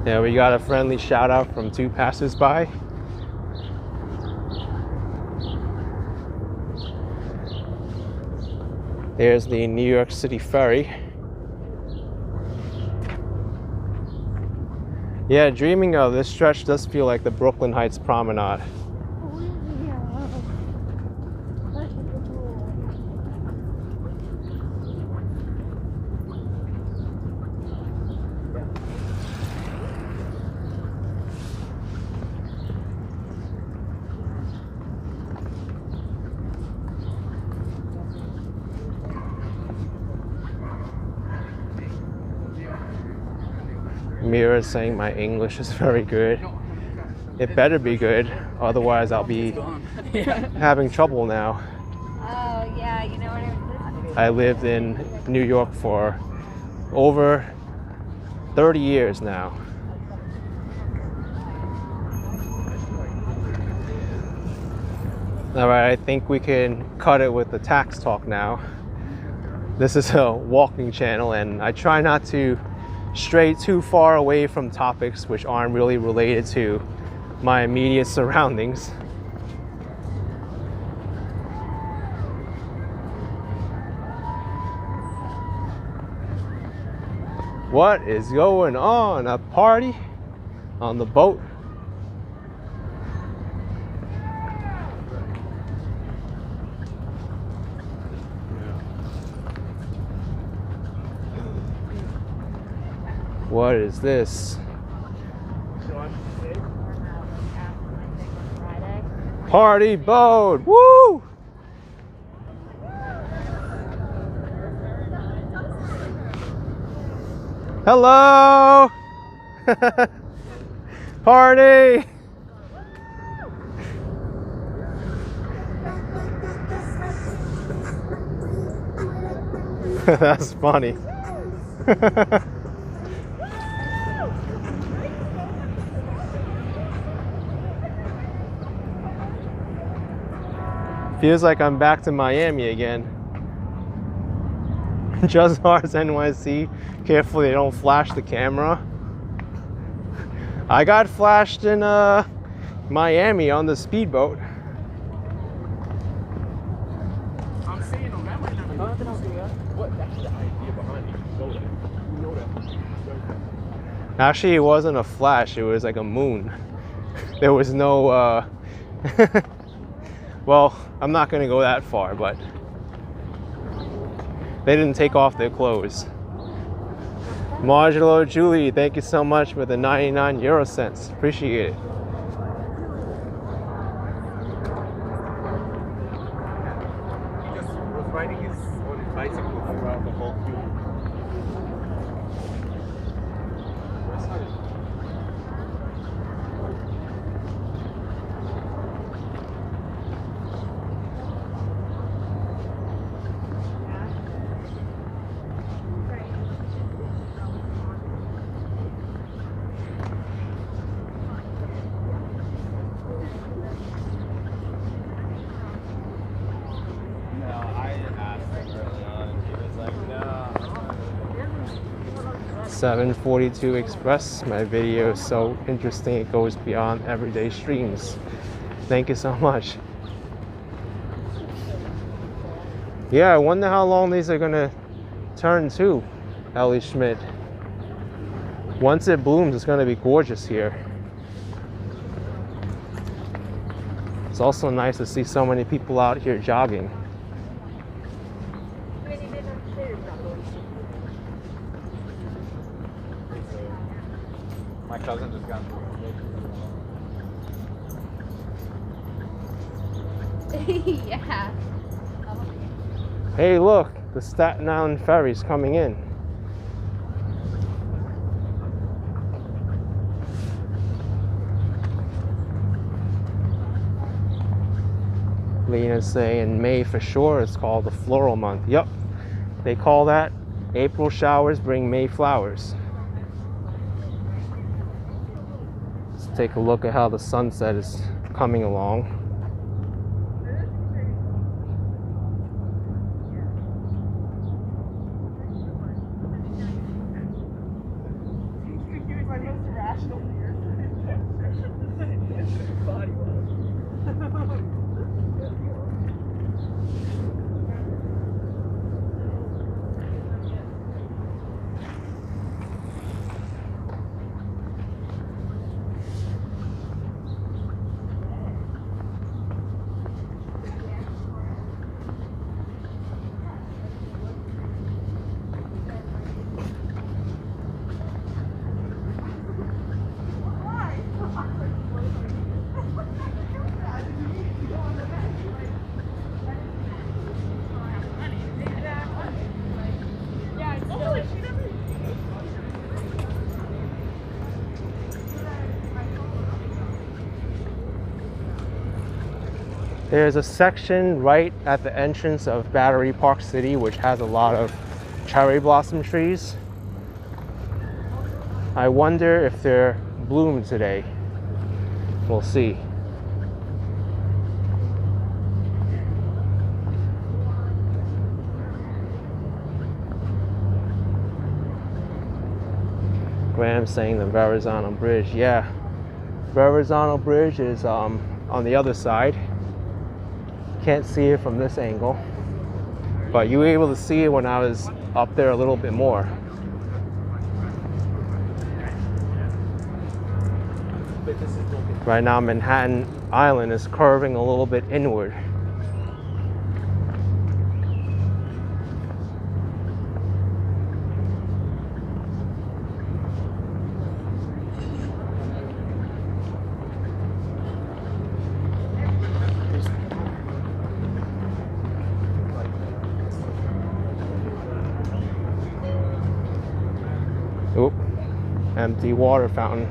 Yeah, we got a friendly shout out from 2 passersby. There's the New York City ferry. Yeah, dreaming of this stretch does feel like the Brooklyn Heights Promenade. Mira saying my English is very good. It better be good, otherwise I'll be having trouble now. Oh, yeah, you know what I lived in New York for over 30 years now. All right, I think we can cut it with the tax talk now. This is a walking channel, and I try not to stray too far away from topics which aren't really related to my immediate surroundings. What is going on? A party on the boat? What is this? Party boat! Woo! Hello! Party! That's funny. Feels like I'm back to Miami again. Just ours NYC. Careful they don't flash the camera. I got flashed in Miami on the speedboat. I'm seeing them. That might not be what that's the idea behind it. You know that. Actually, it wasn't a flash, it was like a moon. There was no well, I'm not gonna go that far, but they didn't take off their clothes. Modulo Julie, thank you so much for the 99 euro cents. Appreciate it. He just was riding his on his bicycle throughout the whole tour. 742 Express. My video is so interesting it goes beyond everyday streams. Thank you so much. Yeah, I wonder how long these are gonna turn to, Ellie Schmidt. Once it blooms, it's gonna be gorgeous here. It's also nice to see so many people out here jogging. My cousin just got Yeah. Hey, look, the Staten Island ferry's coming in. Lena's saying May for sure. It's called the floral month. Yep, they call that April showers bring May flowers. Let's take a look at how the sunset is coming along. There's a section right at the entrance of Battery Park City which has a lot of cherry blossom trees. I wonder if they're bloomed today. We'll see. Graham saying the Verrazano Bridge. Yeah, Verrazano Bridge is on the other side. Can't see it from this angle, but you were able to see it when I was up there a little bit more. Right now Manhattan Island is curving a little bit inward. Oop, empty water fountain.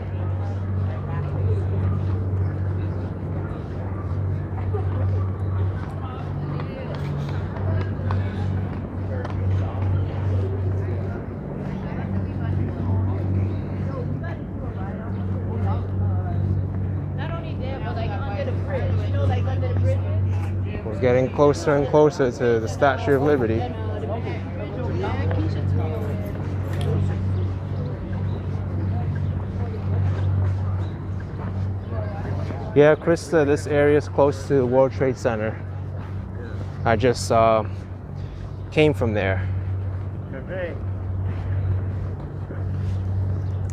We're getting closer and closer to the Statue of Liberty. Yeah, Krista, this area is close to the World Trade Center. I just came from there. Good day.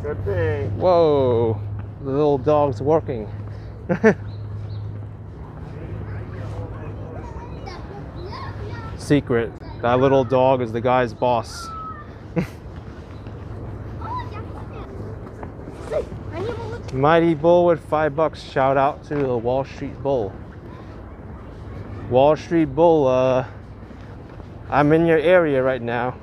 Good day. Whoa, the little dog's working. Secret, that little dog is the guy's boss. Mighty Bull with $5. Shout out to the Wall Street Bull. Wall Street Bull, I'm in your area right now.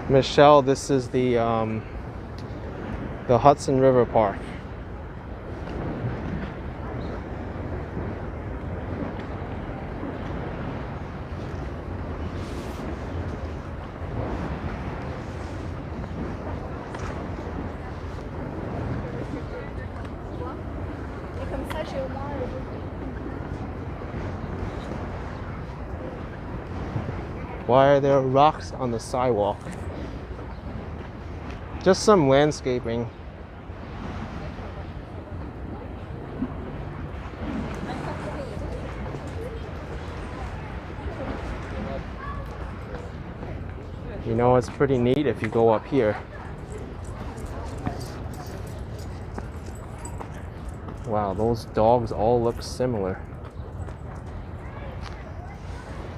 Michelle, this is the Hudson River Park. Why are there rocks on the sidewalk? Just some landscaping. You know, it's pretty neat if you go up here. Wow, those dogs all look similar.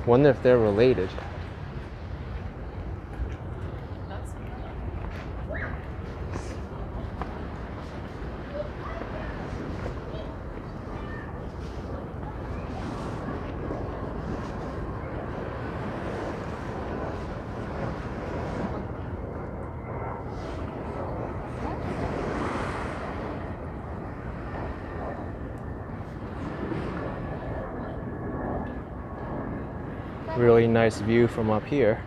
Wonder if they're related. Really nice view from up here.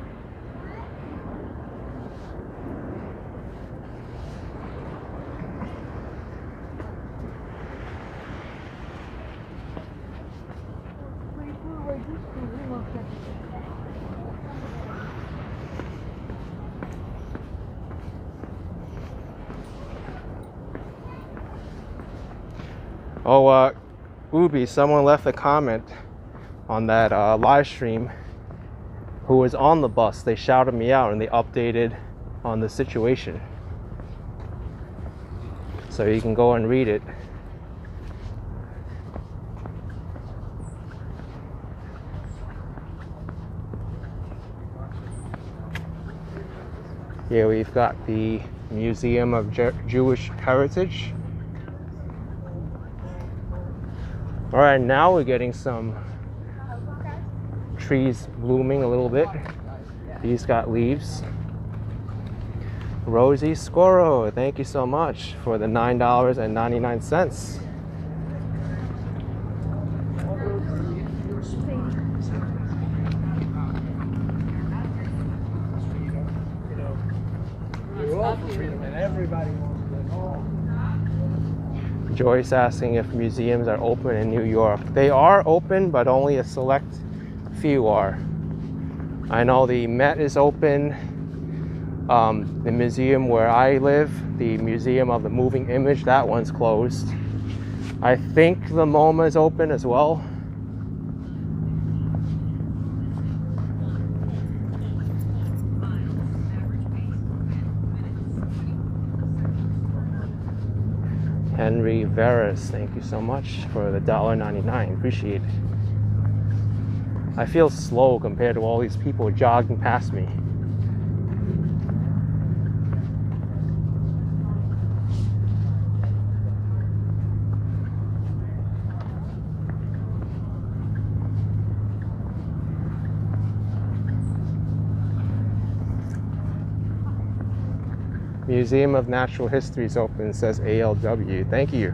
Oh, Ubi, someone left a comment on that live stream who was on the bus. They shouted me out and they updated on the situation. So you can go and read it. Here we've got the Museum of Jewish Heritage. All right, now we're getting some trees blooming a little bit. These got leaves. Rosie Scoro, thank you so much for the $9.99. You're all for freedom, and everybody wants to know. Joyce asking if museums are open in New York. They are open, but only a select few are. I know the Met is open. The museum where I live, the Museum of the Moving Image, that one's closed. I think the MoMA is open as well. Henry Veras, thank you so much for the $1.99. Appreciate it. I feel slow compared to all these people jogging past me. Museum of Natural History is open, says ALW. Thank you.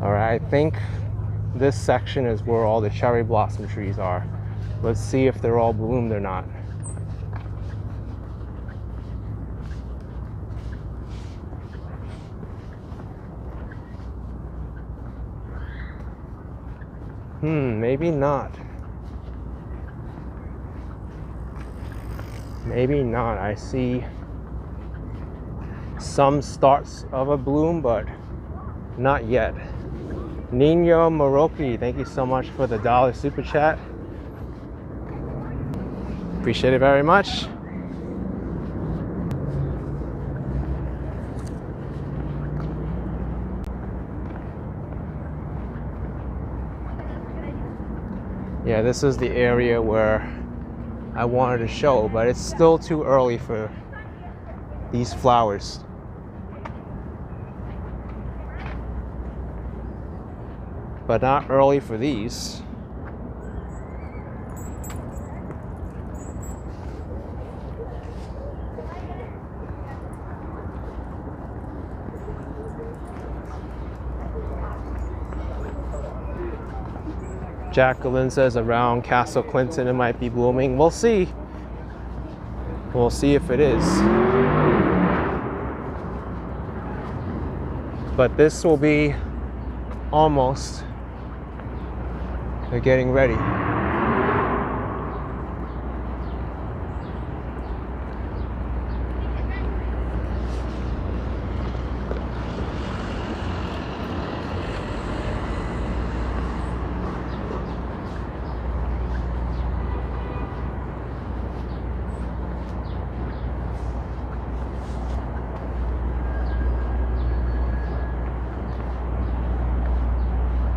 All right, I think this section is where all the cherry blossom trees are. Let's see if they're all bloomed or not. Maybe not. Maybe not. I see some starts of a bloom, but not yet. Nino Moroki, thank you so much for the $1 super chat. Appreciate it very much. Yeah, this is the area where I wanted to show, but it's still too early for these flowers. But not early for these. Jacqueline says around Castle Clinton it might be blooming. We'll see. We'll see if it is. But this will be almost. They're getting ready.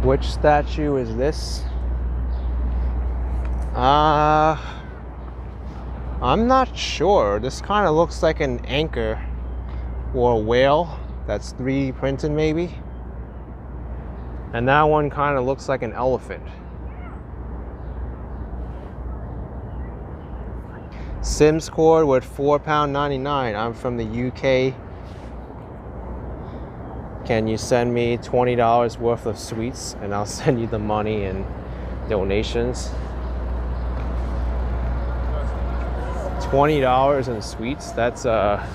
Which statue is this? I'm not sure. This kind of looks like an anchor or a whale. That's 3D printed maybe. And that one kind of looks like an elephant. Sims cord with £4.99. I'm from the UK. Can you send me $20 worth of sweets and I'll send you the money and donations? $20 in sweets? That's a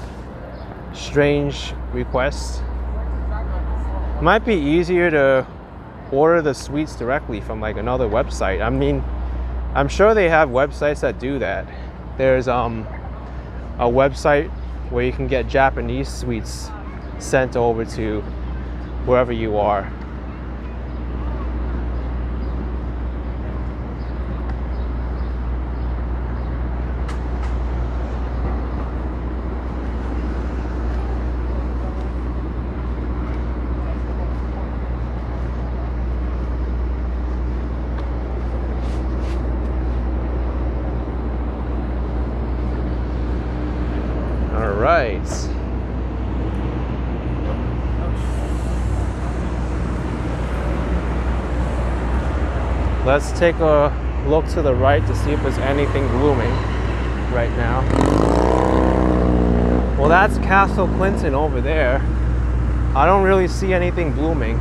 strange request. Might be easier to order the sweets directly from like another website. I mean, I'm sure they have websites that do that. There's a website where you can get Japanese sweets sent over to wherever you are. All right. Let's take a look to the right to see if there's anything blooming right now. Well, that's Castle Clinton over there. I don't really see anything blooming.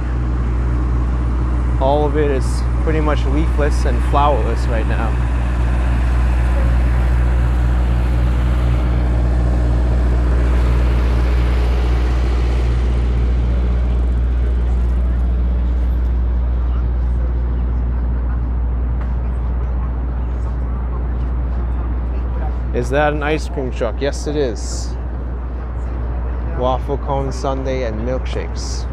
All of it is pretty much leafless and flowerless right now. Is that an ice cream truck? Yes, it is. Waffle cone sundae and milkshakes.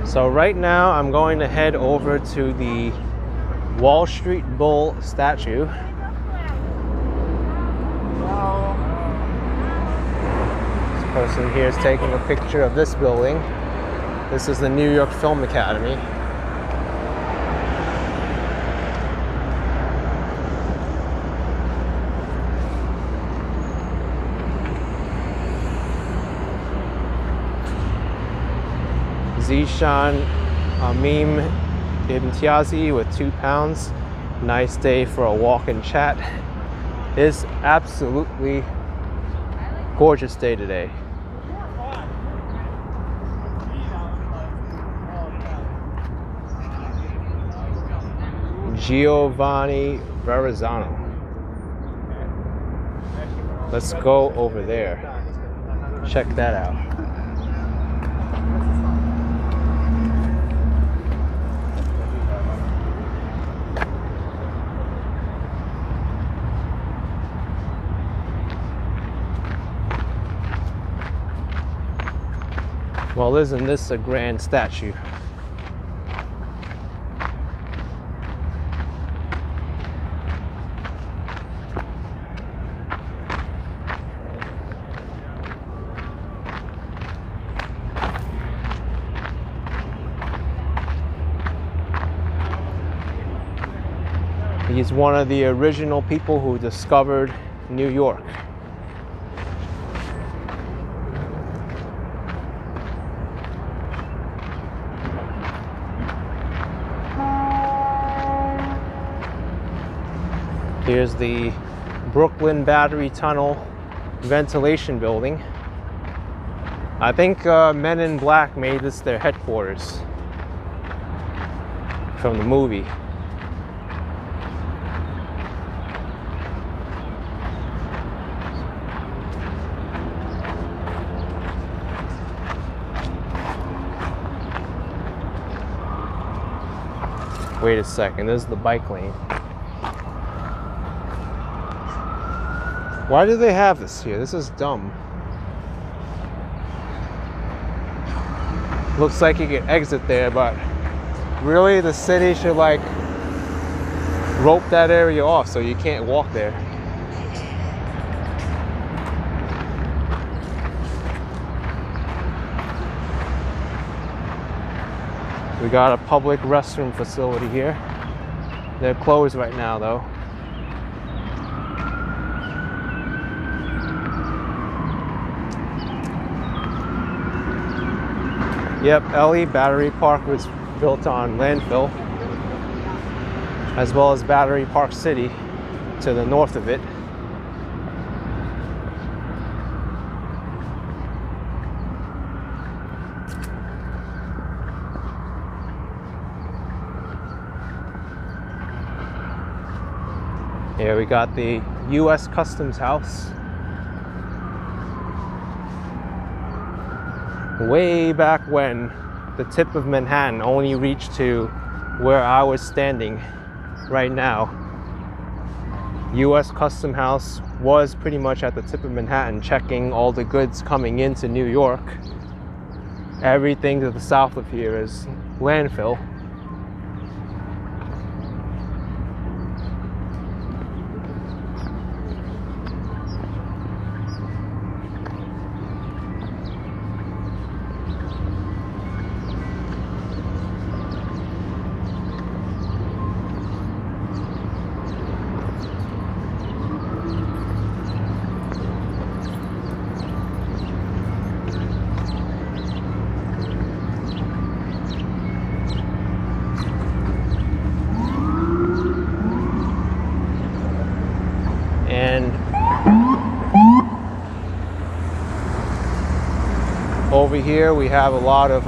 So right now I'm going to head over to the Wall Street Bull statue. Person here is taking a picture of this building. This is the New York Film Academy. Zishan Amim Imtiazi with £2. Nice day for a walk and chat. It's absolutely gorgeous day today. Giovanni Verrazzano. Let's go over there. Check that out. Well, isn't this a grand statue? He's one of the original people who discovered New York. Here's the Brooklyn Battery Tunnel ventilation building. I think Men in Black made this their headquarters from the movie. Wait a second, this is the bike lane. Why do they have this here? This is dumb. Looks like you can exit there, but really the city should like rope that area off so you can't walk there. We got a public restroom facility here. They're closed right now though. Yep, LE Battery Park was built on landfill, as well as Battery Park City to the north of it. Here we got the U.S. Customs House. Way back when the tip of Manhattan only reached to where I was standing right now. U.S. Customs House was pretty much at the tip of Manhattan, checking all the goods coming into New York. Everything to the south of here is landfill. And over here we have a lot of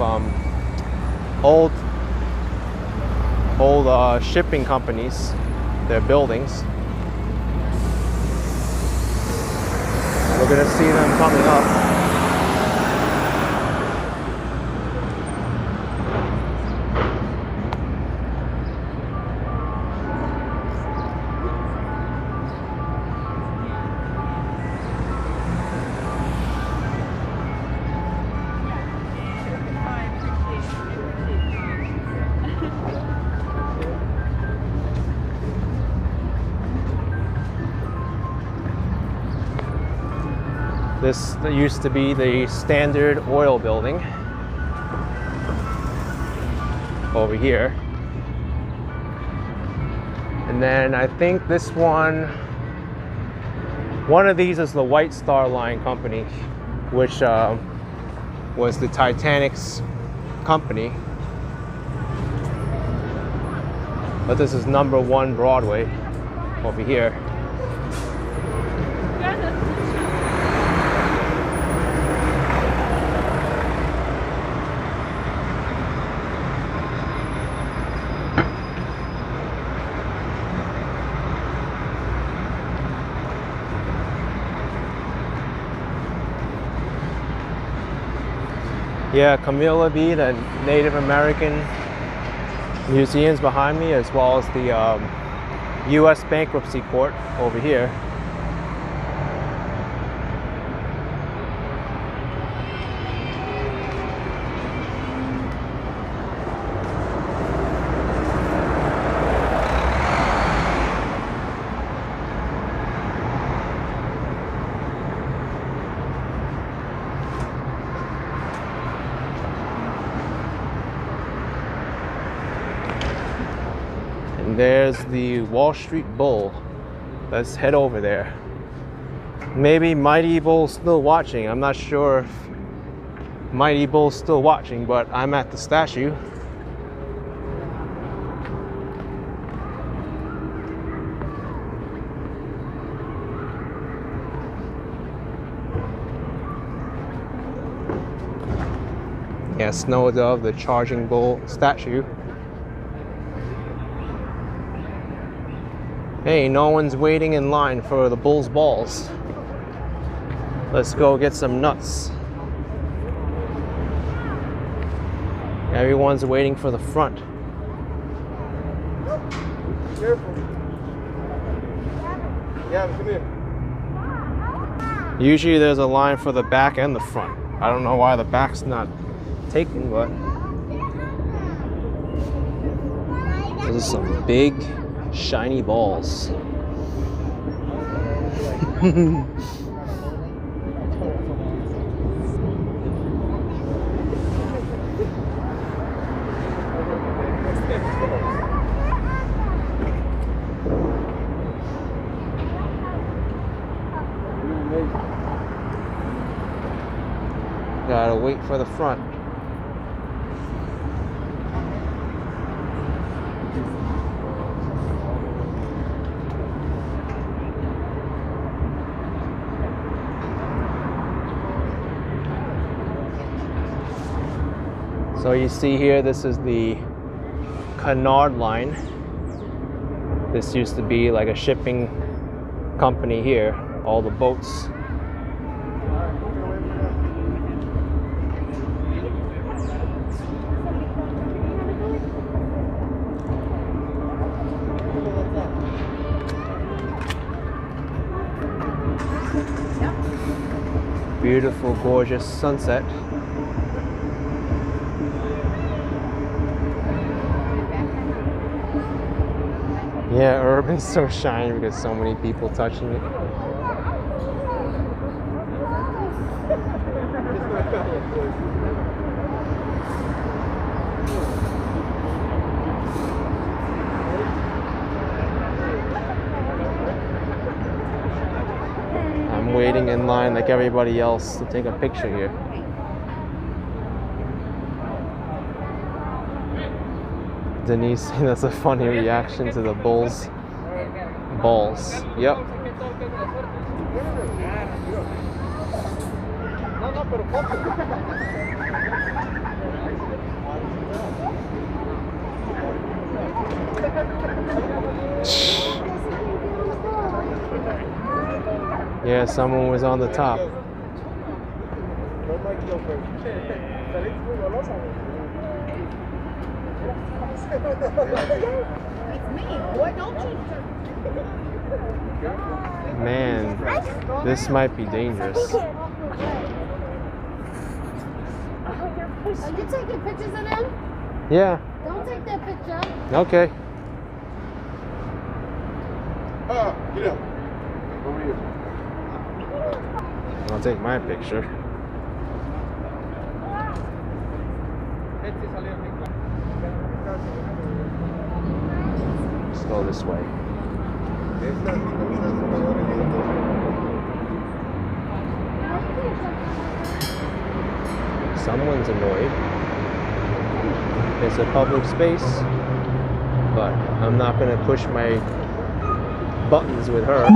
old shipping companies, their buildings. We're gonna see them coming up. This used to be the Standard Oil building over here. And then I think this one of these is the White Star Line company, which was the Titanic's company. But this is number 1 Broadway over here. Yeah, Camilla B, the Native American museums behind me, as well as the U.S. Bankruptcy Court over here. There's the Wall Street Bull. Let's head over there. Maybe Mighty Bull's still watching. I'm not sure if Mighty Bull's still watching, but I'm at the statue. Yeah, Snow Dove, the charging bull statue. Hey, no one's waiting in line for the bull's balls. Let's go get some nuts. Everyone's waiting for the front. Careful. Yeah, come here. Usually there's a line for the back and the front. I don't know why the back's not taken, but those are some big, shiny balls. Gotta wait for the front. So you see here, this is the Canard line. This used to be like a shipping company here, all the boats. Beautiful, gorgeous sunset. Yeah, Urban's so shiny because so many people touching it. I'm waiting in line like everybody else to take a picture here. Denise, that's a funny reaction to the bull's balls. Yep. Yeah, someone was on the top. Man, this might be dangerous. Are you taking pictures of them? Yeah. Don't take that picture. Okay. Get up. Over here. I'll take my picture. Let's go this way. Someone's annoyed. It's a public space, but I'm not going to push my buttons with her.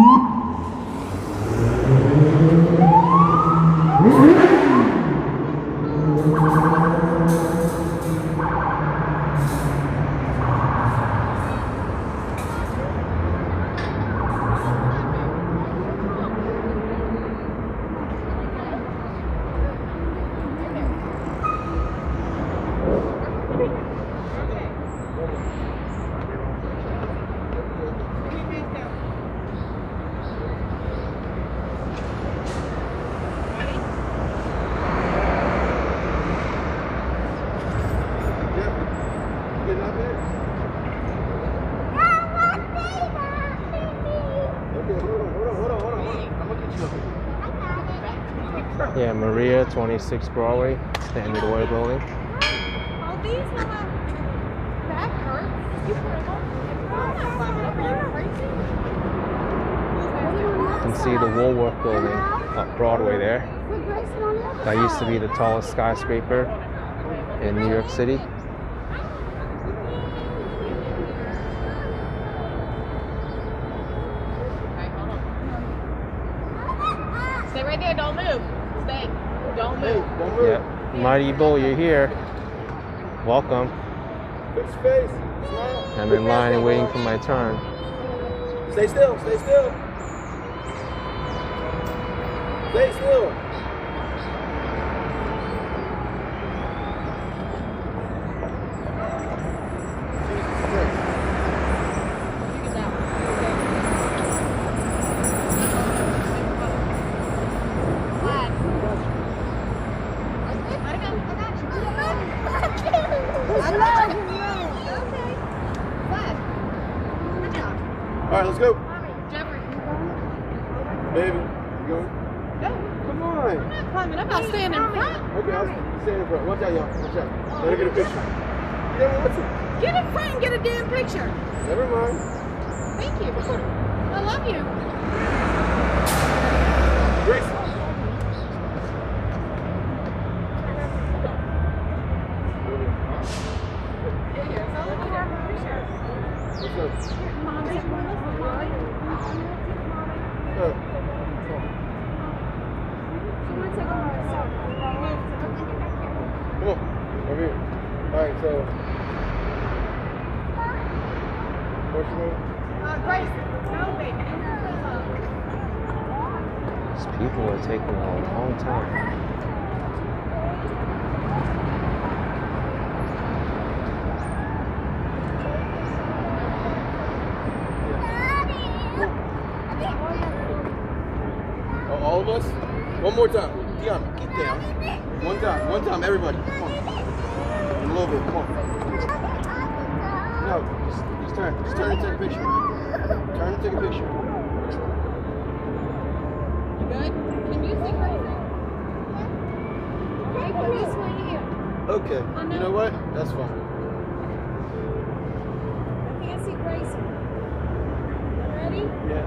Yeah, Maria, 26 Broadway, Standard Oil Building. Oh, these are back hurts. You You can see the Woolworth Building up Broadway there. That used to be the tallest skyscraper in New York City. Stay right there. Don't move. Stay. Don't move. Yeah. Mighty Bull, you're here. Welcome. Fix your face. Smile. I'm in line and waiting for my turn. Stay still. Stay still. Stay still. All right, let's go. Jeffrey, Baby, you going? no, Come on. I'm not climbing. I'm not staying in front. Okay, I'll stand in front. Watch out, y'all. Watch out. Let her get a picture. You never want to. Get in front and get a damn picture. Never mind. Thank you. I love you. Grace. Let's go. Come on, over here. All right, so what's your name? Grace, no, baby. These people are taking a long time. Oh, all of us? One more time. Deanna, get down. One time, everybody. Come on. A little bit, come on. No, just turn. Just turn and take a picture. Turn and take a picture. You good? Can you see Grace? Okay, put this one here. Okay, you know what? That's fine. I can't see Grace. Ready? Yeah.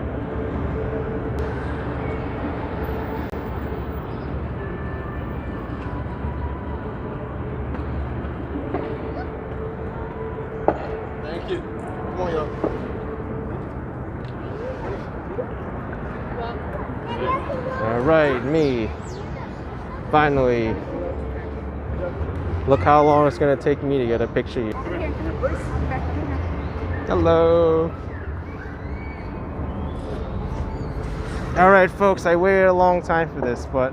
Thank you. Come on, y'all. All right, me. Finally. Look how long it's gonna take me to get a picture of you. Hello. All right, folks, I waited a long time for this, but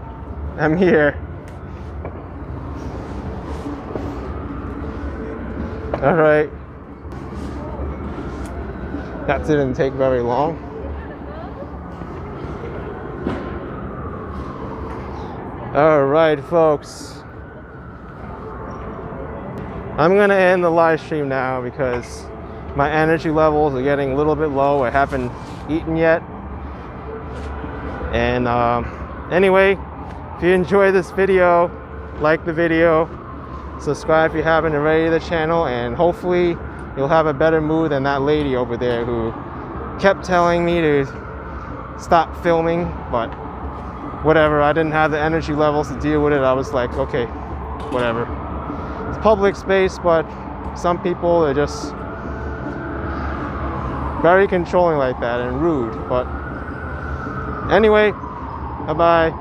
I'm here. All right. That didn't take very long. All right, folks. I'm gonna end the live stream now because my energy levels are getting a little bit low. I haven't eaten yet. And anyway, if you enjoyed this video, like the video, subscribe if you haven't already to the channel, and hopefully you'll have a better mood than that lady over there who kept telling me to stop filming, but whatever, I didn't have the energy levels to deal with it. I was like, okay, whatever. It's public space, but some people are just very controlling like that and rude. But anyway, bye-bye.